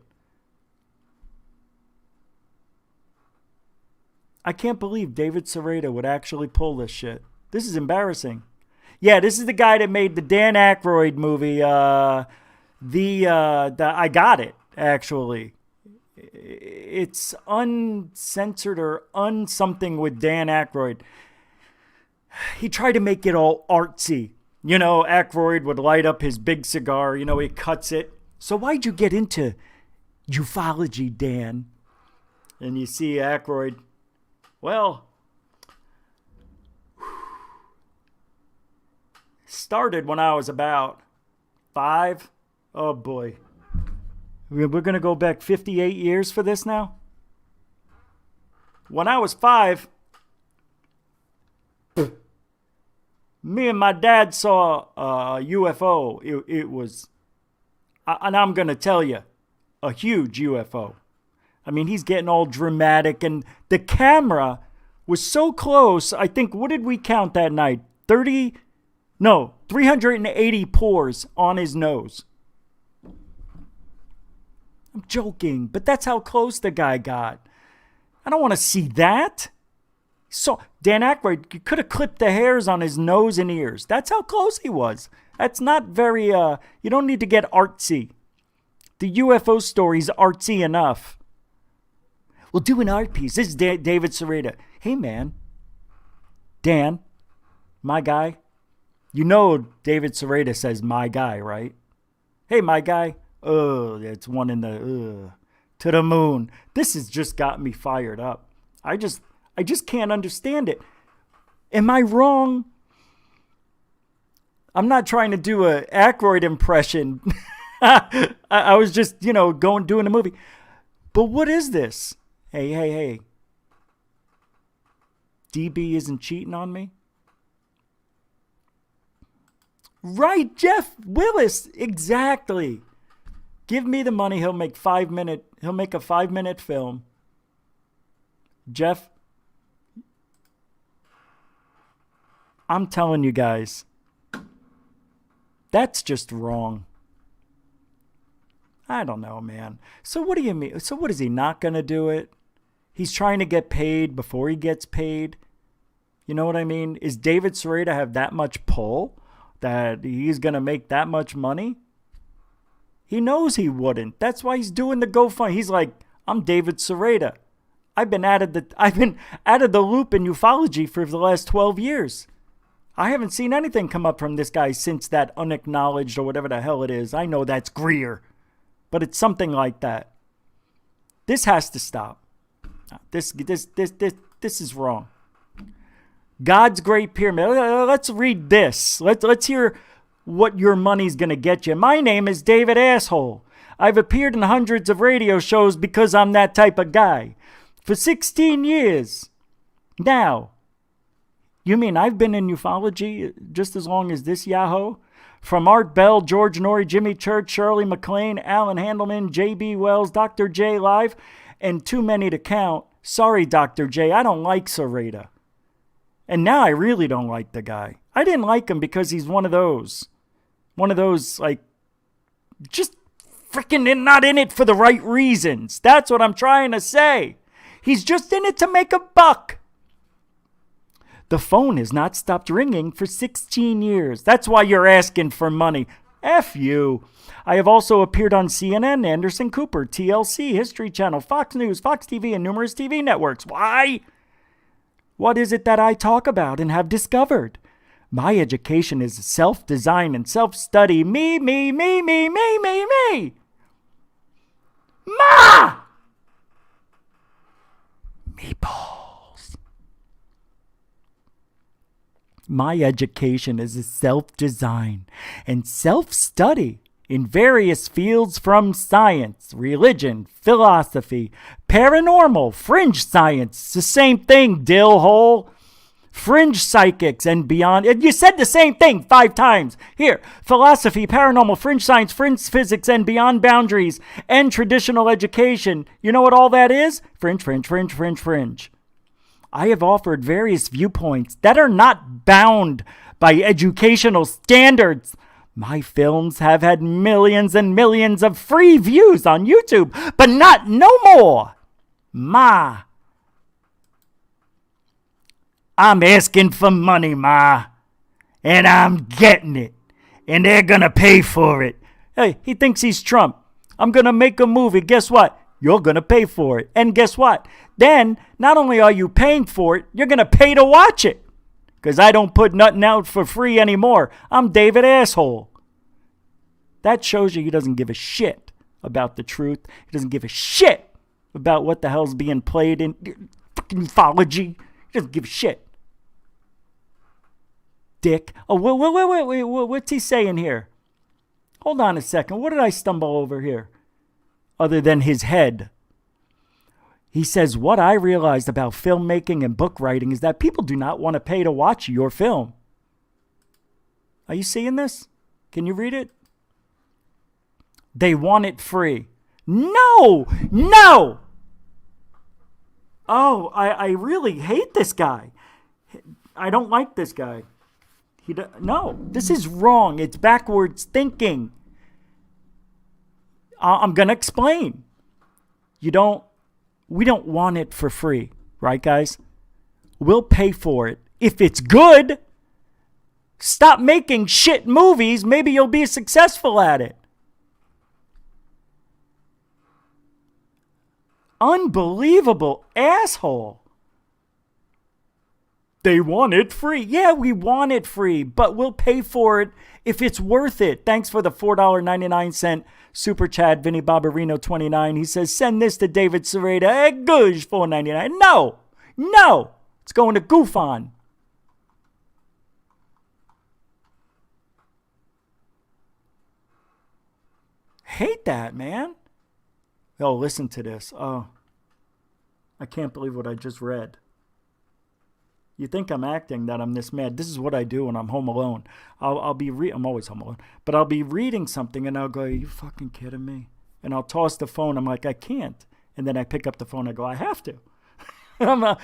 I can't believe David Serrata would actually pull this shit. This is embarrassing. Yeah, this is the guy that made the Dan Aykroyd movie. I Got It, actually. It's uncensored or unsomething with Dan Aykroyd. He tried to make it all artsy. You know, Aykroyd would light up his big cigar. You know, he cuts it. So why'd you get into ufology, Dan? And you see Aykroyd. Well, started when I was about 5. Oh, boy. We're going to go back 58 years for this now? When I was 5, me and my dad saw a UFO. It was, and I'm going to tell you, a huge UFO. I mean, he's getting all dramatic, and the camera was so close. I think, what did we count that night? 380 pores on his nose. I'm joking, but that's how close the guy got. I don't want to see that. So Dan Aykroyd could have clipped the hairs on his nose and ears. That's how close he was. That's not very, you don't need to get artsy. The UFO story's artsy enough. We'll do an art piece. This is David Sereda. Hey, man. Dan, my guy. You know David Sereda says my guy, right? Hey, my guy. Oh, it's one in the to the moon. This has just got me fired up. I just can't understand it. Am I wrong? I'm not trying to do a Aykroyd impression. I was just, doing a movie. But what is this? Hey. DB isn't cheating on me? Right, Jeff Willis. Exactly. Give me the money, he'll make a 5-minute film. Jeff, I'm telling you guys, that's just wrong. I don't know, man. So what do you mean? So what, is he not going to do it? He's trying to get paid before he gets paid. You know what I mean? Is David Sereda have that much pull that he's going to make that much money? He knows he wouldn't. That's why he's doing the GoFundMe. He's like, I'm David Sereda. I've been out of the loop in ufology for the last 12 years. I haven't seen anything come up from this guy since that unacknowledged or whatever the hell it is. I know that's Greer, but it's something like that. This has to stop. This is wrong. God's Great Pyramid. Let's read this. Let's hear what your money's going to get you. My name is David Asshole. I've appeared in hundreds of radio shows because I'm that type of guy. For 16 years. Now, you mean I've been in ufology just as long as this Yahoo? From Art Bell, George Norrie, Jimmy Church, Shirley MacLaine, Alan Handelman, J.B. Wells, Dr. J Live, and too many to count. Sorry, Dr. J, I don't like Sereda. And now I really don't like the guy. I didn't like him because he's one of those, like, just freaking not in it for the right reasons. That's what I'm trying to say. He's just in it to make a buck. The phone has not stopped ringing for 16 years. That's why you're asking for money. F you. I have also appeared on CNN, Anderson Cooper, TLC, History Channel, Fox News, Fox TV, and numerous TV networks. Why? What is it that I talk about and have discovered? My education is self-design and self-study. Me. Ma! Meatballs. My education is self-design and self-study in various fields from science, religion, philosophy, paranormal, fringe science. It's the same thing, dillhole. Fringe psychics and beyond. And you said the same thing 5 times. Here, philosophy, paranormal, fringe science, fringe physics, and beyond boundaries, and traditional education. You know what all that is? Fringe. I have offered various viewpoints that are not bound by educational standards. My films have had millions and millions of free views on YouTube, but not no more. I'm asking for money, Ma, and I'm getting it, and they're going to pay for it. Hey, he thinks he's Trump. I'm going to make a movie. Guess what? You're going to pay for it. And guess what? Then, not only are you paying for it, you're going to pay to watch it. Because I don't put nothing out for free anymore. I'm David Asshole. That shows you he doesn't give a shit about the truth. He doesn't give a shit about what the hell's being played in fucking ufology. He doesn't give a shit. Dick. Oh, wait. What's he saying here? Hold on a second. What did I stumble over here? Other than his head. He says, what I realized about filmmaking and book writing is that people do not want to pay to watch your film. Are you seeing this? Can you read it? They want it free. No! Oh, I really hate this guy. I don't like this guy. No, this is wrong. It's backwards thinking. I'm going to explain. We don't want it for free, right, guys? We'll pay for it. If it's good, stop making shit movies. Maybe you'll be successful at it. Unbelievable asshole. They want it free. Yeah, we want it free, but we'll pay for it if it's worth it. Thanks for the $4.99 super chat, Vinny Barbarino 29. He says, send this to David Sereda. Hey, goosh, $4.99. No, it's going to Goof On. Hate that, man. Oh, listen to this. Oh, I can't believe what I just read. You think I'm acting that I'm this mad. This is what I do when I'm home alone. I'll be I'm always home alone. But I'll be reading something and I'll go, are you fucking kidding me? And I'll toss the phone. I'm like, I can't. And then I pick up the phone. I go, I have to. All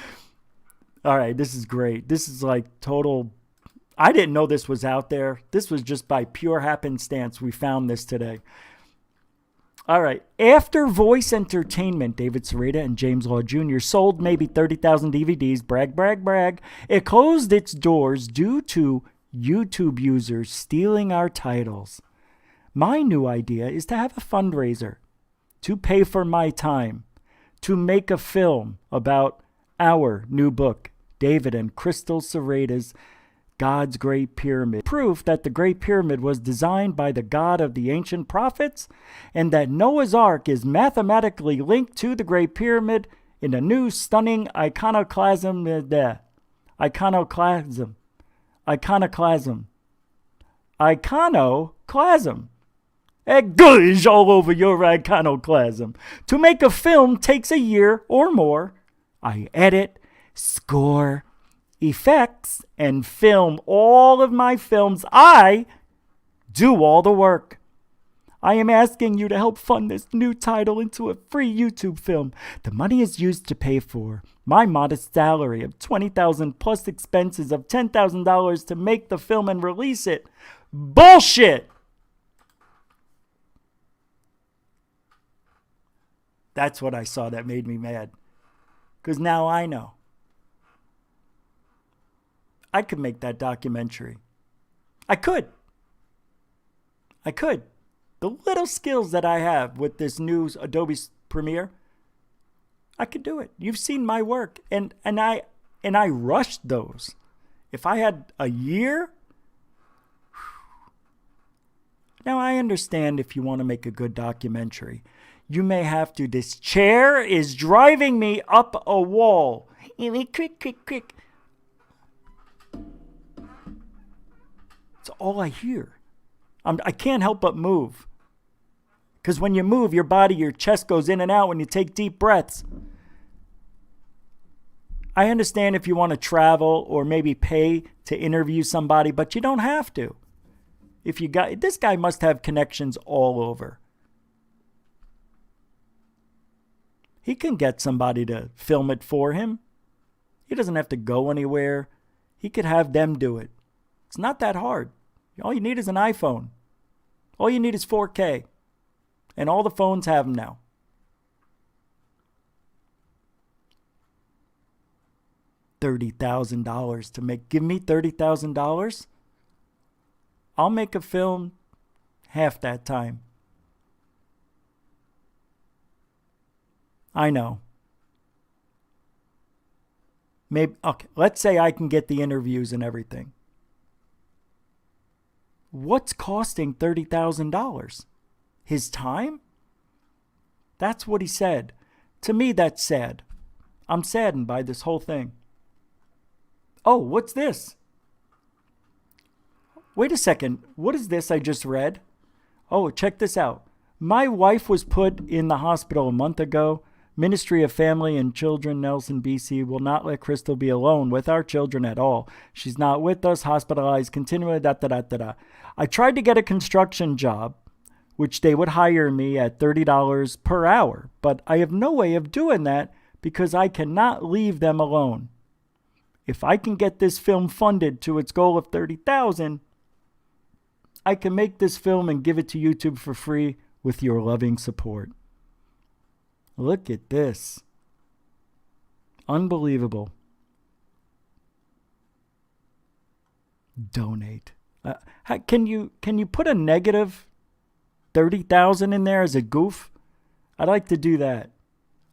right, this is great. This is like total. I didn't know this was out there. This was just by pure happenstance. We found this today. All right. After Voice Entertainment, David Sereda and James Law Jr. sold maybe 30,000 DVDs, brag, brag, brag, it closed its doors due to YouTube users stealing our titles. My new idea is to have a fundraiser to pay for my time to make a film about our new book, David and Crystal Sereda's God's Great Pyramid. Proof that the Great Pyramid was designed by the God of the ancient prophets and that Noah's Ark is mathematically linked to the Great Pyramid in a new stunning iconoclasm. Iconoclasm. Gosh, all over your iconoclasm. To make a film takes a year or more. I edit, score, effects, and film all of my films. I do all the work. I am asking you to help fund this new title into a free YouTube film. The money is used to pay for my modest salary of $20,000 plus expenses of $10,000 to make the film and release it. Bullshit! That's what I saw that made me mad. Because now I know. I could make that documentary. I could. The little skills that I have with this new Adobe Premiere, I could do it. You've seen my work, and I rushed those. If I had a year, now I understand if you want to make a good documentary, you may have to. This chair is driving me up a wall. Quick. It's all I hear. I can't help but move. Because when you move, your body, your chest goes in and out when you take deep breaths. I understand if you want to travel or maybe pay to interview somebody, but you don't have to. This guy must have connections all over. He can get somebody to film it for him. He doesn't have to go anywhere. He could have them do it. It's not that hard. All you need is an iPhone. All you need is 4K. And all the phones have them now. $30,000 to make. Give me $30,000. I'll make a film half that time. I know. Maybe, okay, let's say I can get the interviews and everything. What's costing $30,000? His time? That's what he said. To me, that's sad. I'm saddened by this whole thing. Oh, what's this? Wait a second. What is this I just read? Oh, check this out. My wife was put in the hospital a month ago. Ministry of Family and Children, Nelson, BC, will not let Crystal be alone with our children at all. She's not with us, hospitalized, continually, I tried to get a construction job, which they would hire me at $30 per hour, but I have no way of doing that because I cannot leave them alone. If I can get this film funded to its goal of $30,000, I can make this film and give it to YouTube for free with your loving support. Look at this. Unbelievable. Donate. Can you put a negative 30,000 in there as a goof? I'd like to do that.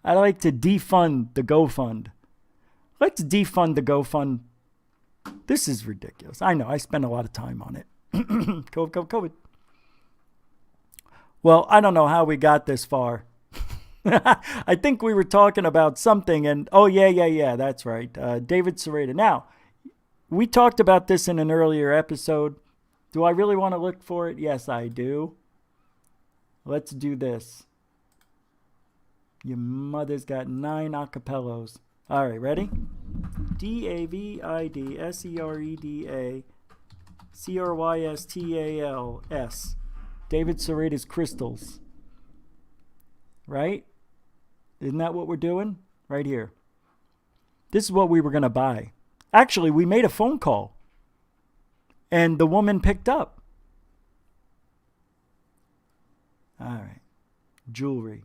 I like to defund the GoFund. Let's defund the GoFund. This is ridiculous. I know. I spend a lot of time on it. COVID. Well, I don't know how we got this far. I think we were talking about something and, oh, yeah, that's right. David Sereda. Now, we talked about this in an earlier episode. Do I really want to look for it? Yes, I do. Let's do this. Your mother's got 9 acapellos. All right, ready? DAVIDSEREDA David Sereda's Crystals. Right? Isn't that what we're doing? Right here. This is what we were going to buy. Actually, we made a phone call. And the woman picked up. All right. Jewelry.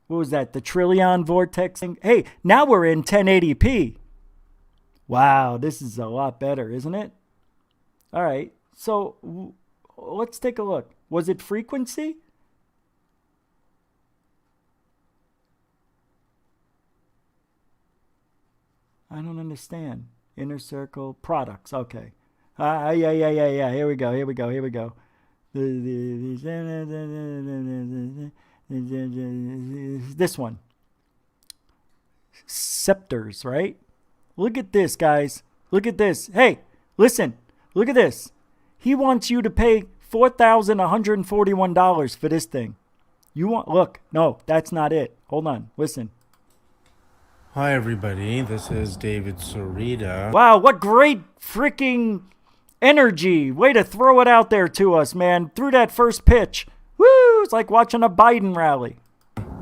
What was that? The Trillion Vortex thing? Hey, now we're in 1080p. Wow, this is a lot better, isn't it? All right. So let's take a look. Was it frequency? I don't understand. Inner circle products. Okay. Yeah. Here we go. This one. Scepters, right? Look at this, guys. Look at this. Hey, listen. Look at this. He wants you to pay $4,141 for this thing. You want, look, no, that's not it. Hold on. Listen. Hi, everybody. This is David Sereda. Wow, what great freaking energy. Way to throw it out there to us, man. Through that first pitch. Woo! It's like watching a Biden rally.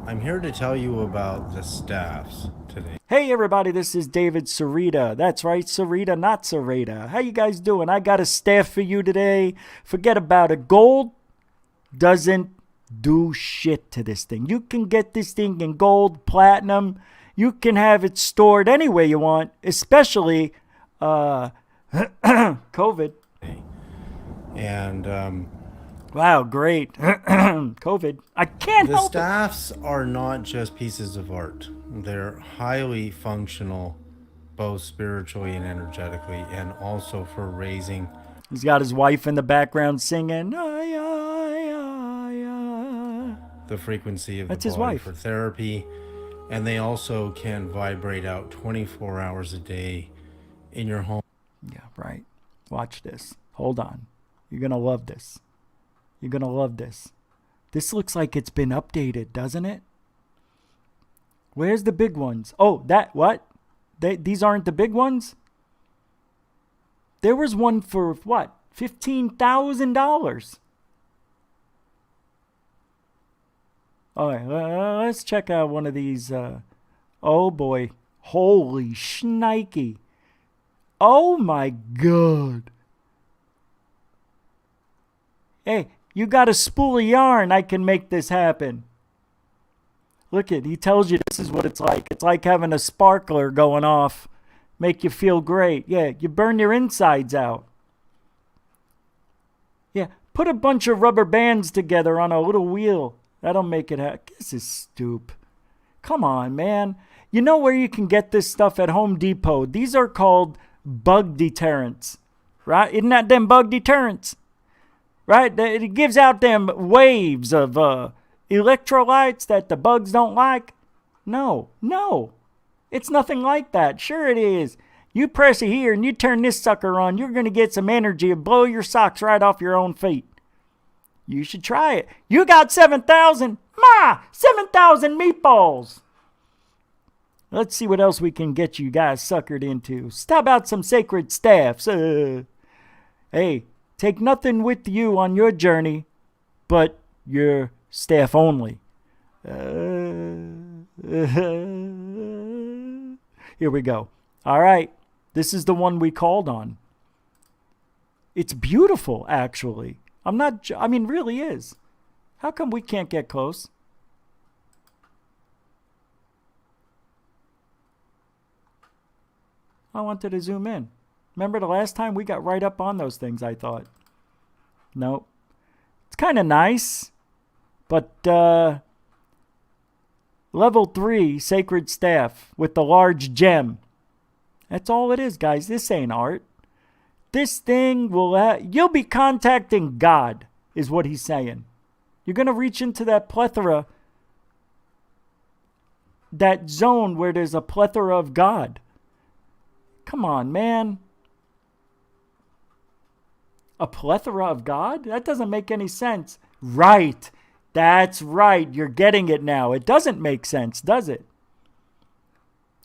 I'm here to tell you about the staffs today. Hey, everybody. This is David Sereda. That's right, Sereda, not Sereda. How you guys doing? I got a staff for you today. Forget about it. Gold doesn't do shit to this thing. You can get this thing in gold, platinum. You can have it stored any way you want, especially COVID. And wow, great. COVID. I can't help it. The staffs are not just pieces of art. They're highly functional, both spiritually and energetically, and also for raising. He's got his wife in the background singing. The frequency of That's the his body wife. for therapy. And they also can vibrate out 24 hours a day in your home. Yeah, right. Watch this. Hold on. You're going to love this. You're going to love this. This looks like it's been updated, doesn't it? Where's the big ones? Oh, that, what? These aren't the big ones? There was one for, what, $15,000. All right, let's check out one of these. Oh, boy. Holy shnikey. Oh, my God. Hey, you got a spool of yarn. I can make this happen. Look at, he tells you this is what it's like. It's like having a sparkler going off. Make you feel great. Yeah, you burn your insides out. Yeah, put a bunch of rubber bands together on a little wheel. That'll make it happen. This is stupid. Come on, man. You know where you can get this stuff at Home Depot? These are called bug deterrents. Right? Isn't that them bug deterrents? Right? It gives out them waves of electrolytes that the bugs don't like. No. It's nothing like that. Sure it is. You press it here and you turn this sucker on, you're going to get some energy and blow your socks right off your own feet. You should try it. You got 7,000? 7,000 meatballs. Let's see what else we can get you guys suckered into. Stop out some sacred staffs. Hey, take nothing with you on your journey but your staff only. Here we go. All right. This is the one we called on. It's beautiful, actually. Really is. How come we can't get close? I wanted to zoom in. Remember the last time we got right up on those things, I thought. Nope. It's kind of nice, but Level 3 sacred staff with the large gem. That's all it is, guys. This ain't art. This thing will, you'll be contacting God, is what he's saying. You're going to reach into that plethora, that zone where there's a plethora of God. Come on, man. A plethora of God? That doesn't make any sense. Right. That's right. You're getting it now. It doesn't make sense, does it?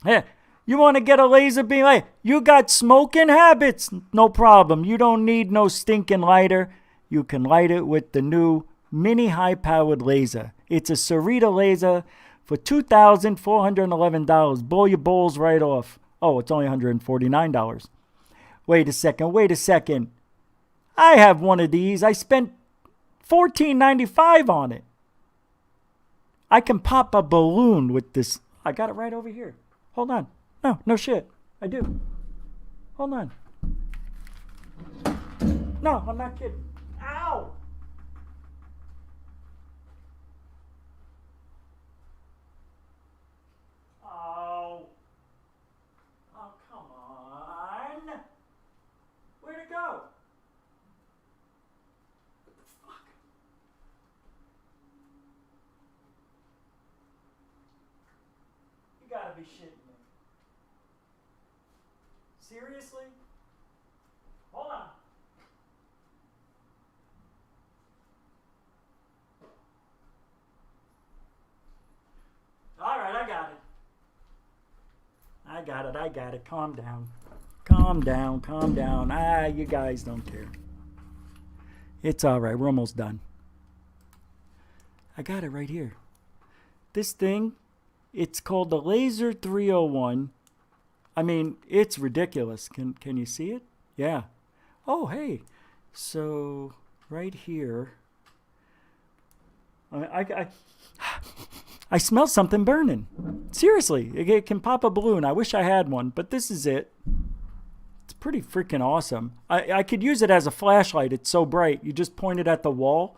Hey, you want to get a laser beam? Hey, you got smoking habits? No problem. You don't need no stinking lighter. You can light it with the new mini high-powered laser. It's a Cerita laser for $2,411. Blow your bowls right off. Oh, it's only $149. Wait a second. I have one of these. I spent $14.95 on it. I can pop a balloon with this. I got it right over here. Hold on. No shit. I do. Hold on. No, I'm not kidding. Ow! Oh, come on. Where'd it go? What the fuck? You gotta be shitting me. Seriously? Hold on. All right, I got it. Calm down. You guys don't care. It's all right. We're almost done. I got it right here. This thing, it's called the Laser 301. I mean, it's ridiculous. Can you see it? Yeah. Oh, hey. So, right here. I smell something burning. Seriously, it can pop a balloon. I wish I had one, but this is it. It's pretty freaking awesome. I could use it as a flashlight. It's so bright. You just point it at the wall,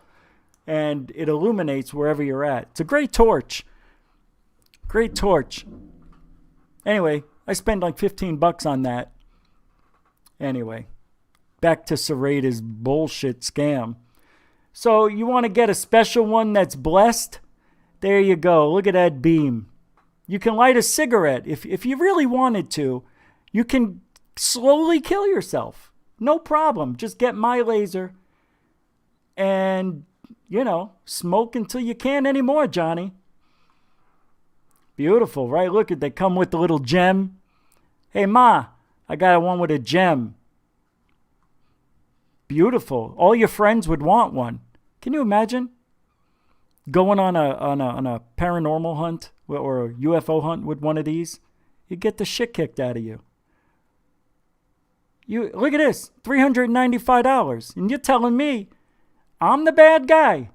and it illuminates wherever you're at. It's a great torch. Great torch. Anyway, I spent like $15 on that. Anyway, back to Serrata's bullshit scam. So you want to get a special one that's blessed? There you go. Look at that beam. You can light a cigarette. If you really wanted to, you can slowly kill yourself. No problem. Just get my laser and, smoke until you can't anymore, Johnny. Beautiful, right? Look, they come with the little gem. Hey, Ma, I got one with a gem. Beautiful. All your friends would want one. Can you imagine going on a paranormal hunt or a UFO hunt with one of these? You get the shit kicked out of you. You look at this, $395, and you're telling me I'm the bad guy.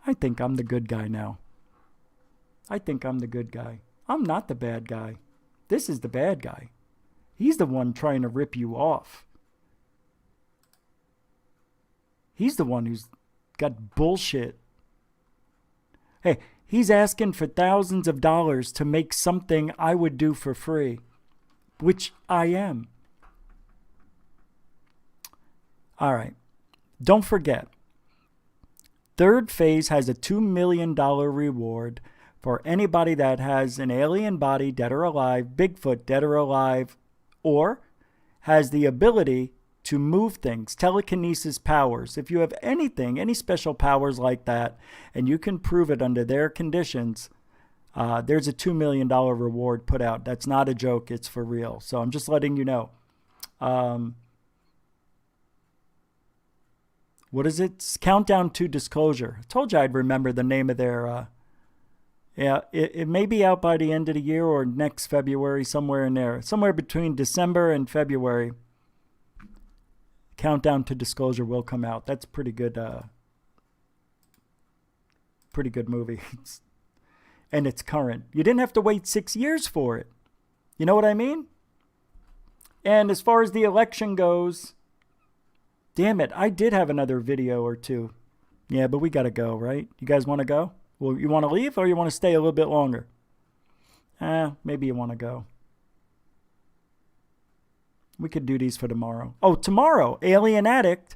I think I'm the good guy now. I'm not the bad guy. This is the bad guy. He's the one trying to rip you off. He's the one who's got bullshit. Hey, he's asking for thousands of dollars to make something I would do for free, which I am. All right. Don't forget, Third Phase has a $2 million reward for anybody that has an alien body, dead or alive, Bigfoot, dead or alive, or has the ability to move things, telekinesis powers. If you have anything, any special powers like that, and you can prove it under their conditions, there's a $2 million reward put out. That's not a joke. It's for real. So I'm just letting you know. What is it? It's Countdown to Disclosure. I told you I'd remember the name of their... it may be out by the end of the year or next February, somewhere in there. Somewhere between December and February. Countdown to Disclosure will come out. That's pretty good. Pretty good movie. And it's current. You didn't have to wait 6 years for it. You know what I mean? And as far as the election goes, damn it, I did have another video or two. Yeah, but we got to go, right? You guys want to go? Well, you want to leave or you want to stay a little bit longer? Maybe you want to go. We could do these for tomorrow. Oh, tomorrow, Alien Addict.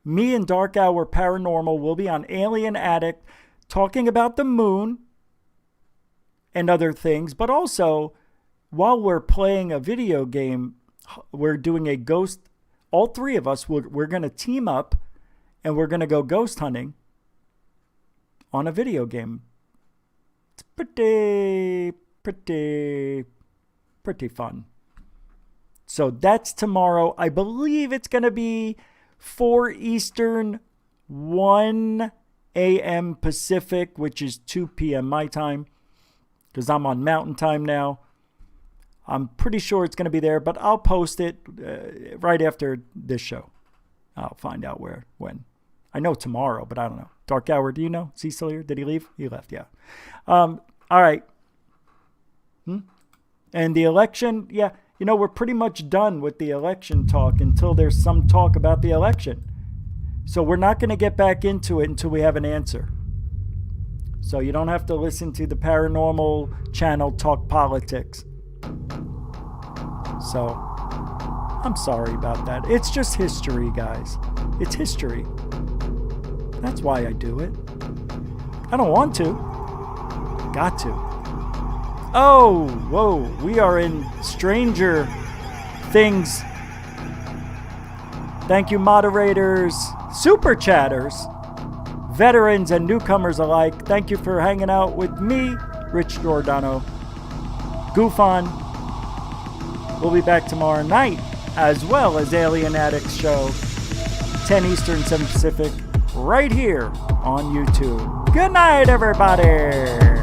Me and Dark Hour Paranormal will be on Alien Addict talking about the moon and other things. But also, while we're playing a video game, we're doing a ghost. All three of us, we're going to team up and we're going to go ghost hunting on a video game. It's pretty fun. So that's tomorrow. I believe it's going to be 4 Eastern, 1 a.m. Pacific, which is 2 p.m. my time, because I'm on Mountain Time now. I'm pretty sure it's going to be there, but I'll post it right after this show. I'll find out when. I know tomorrow, but I don't know. Dark Hour, do you know? Is he still here? Did he leave? He left, yeah. All right. And the election, yeah. You know, we're pretty much done with the election talk until there's some talk about the election. So we're not going to get back into it until we have an answer. So you don't have to listen to the paranormal channel talk politics. So I'm sorry about that. It's just history, guys. It's history. That's why I do it. I don't want to. Got to. Oh, whoa, we are in Stranger Things. Thank you, moderators, super chatters, veterans and newcomers alike. Thank you for hanging out with me, Rich Giordano. Goof on. We'll be back tomorrow night, as well as Alien Addicts Show, 10 Eastern, 7 Pacific, right here on YouTube. Good night, everybody.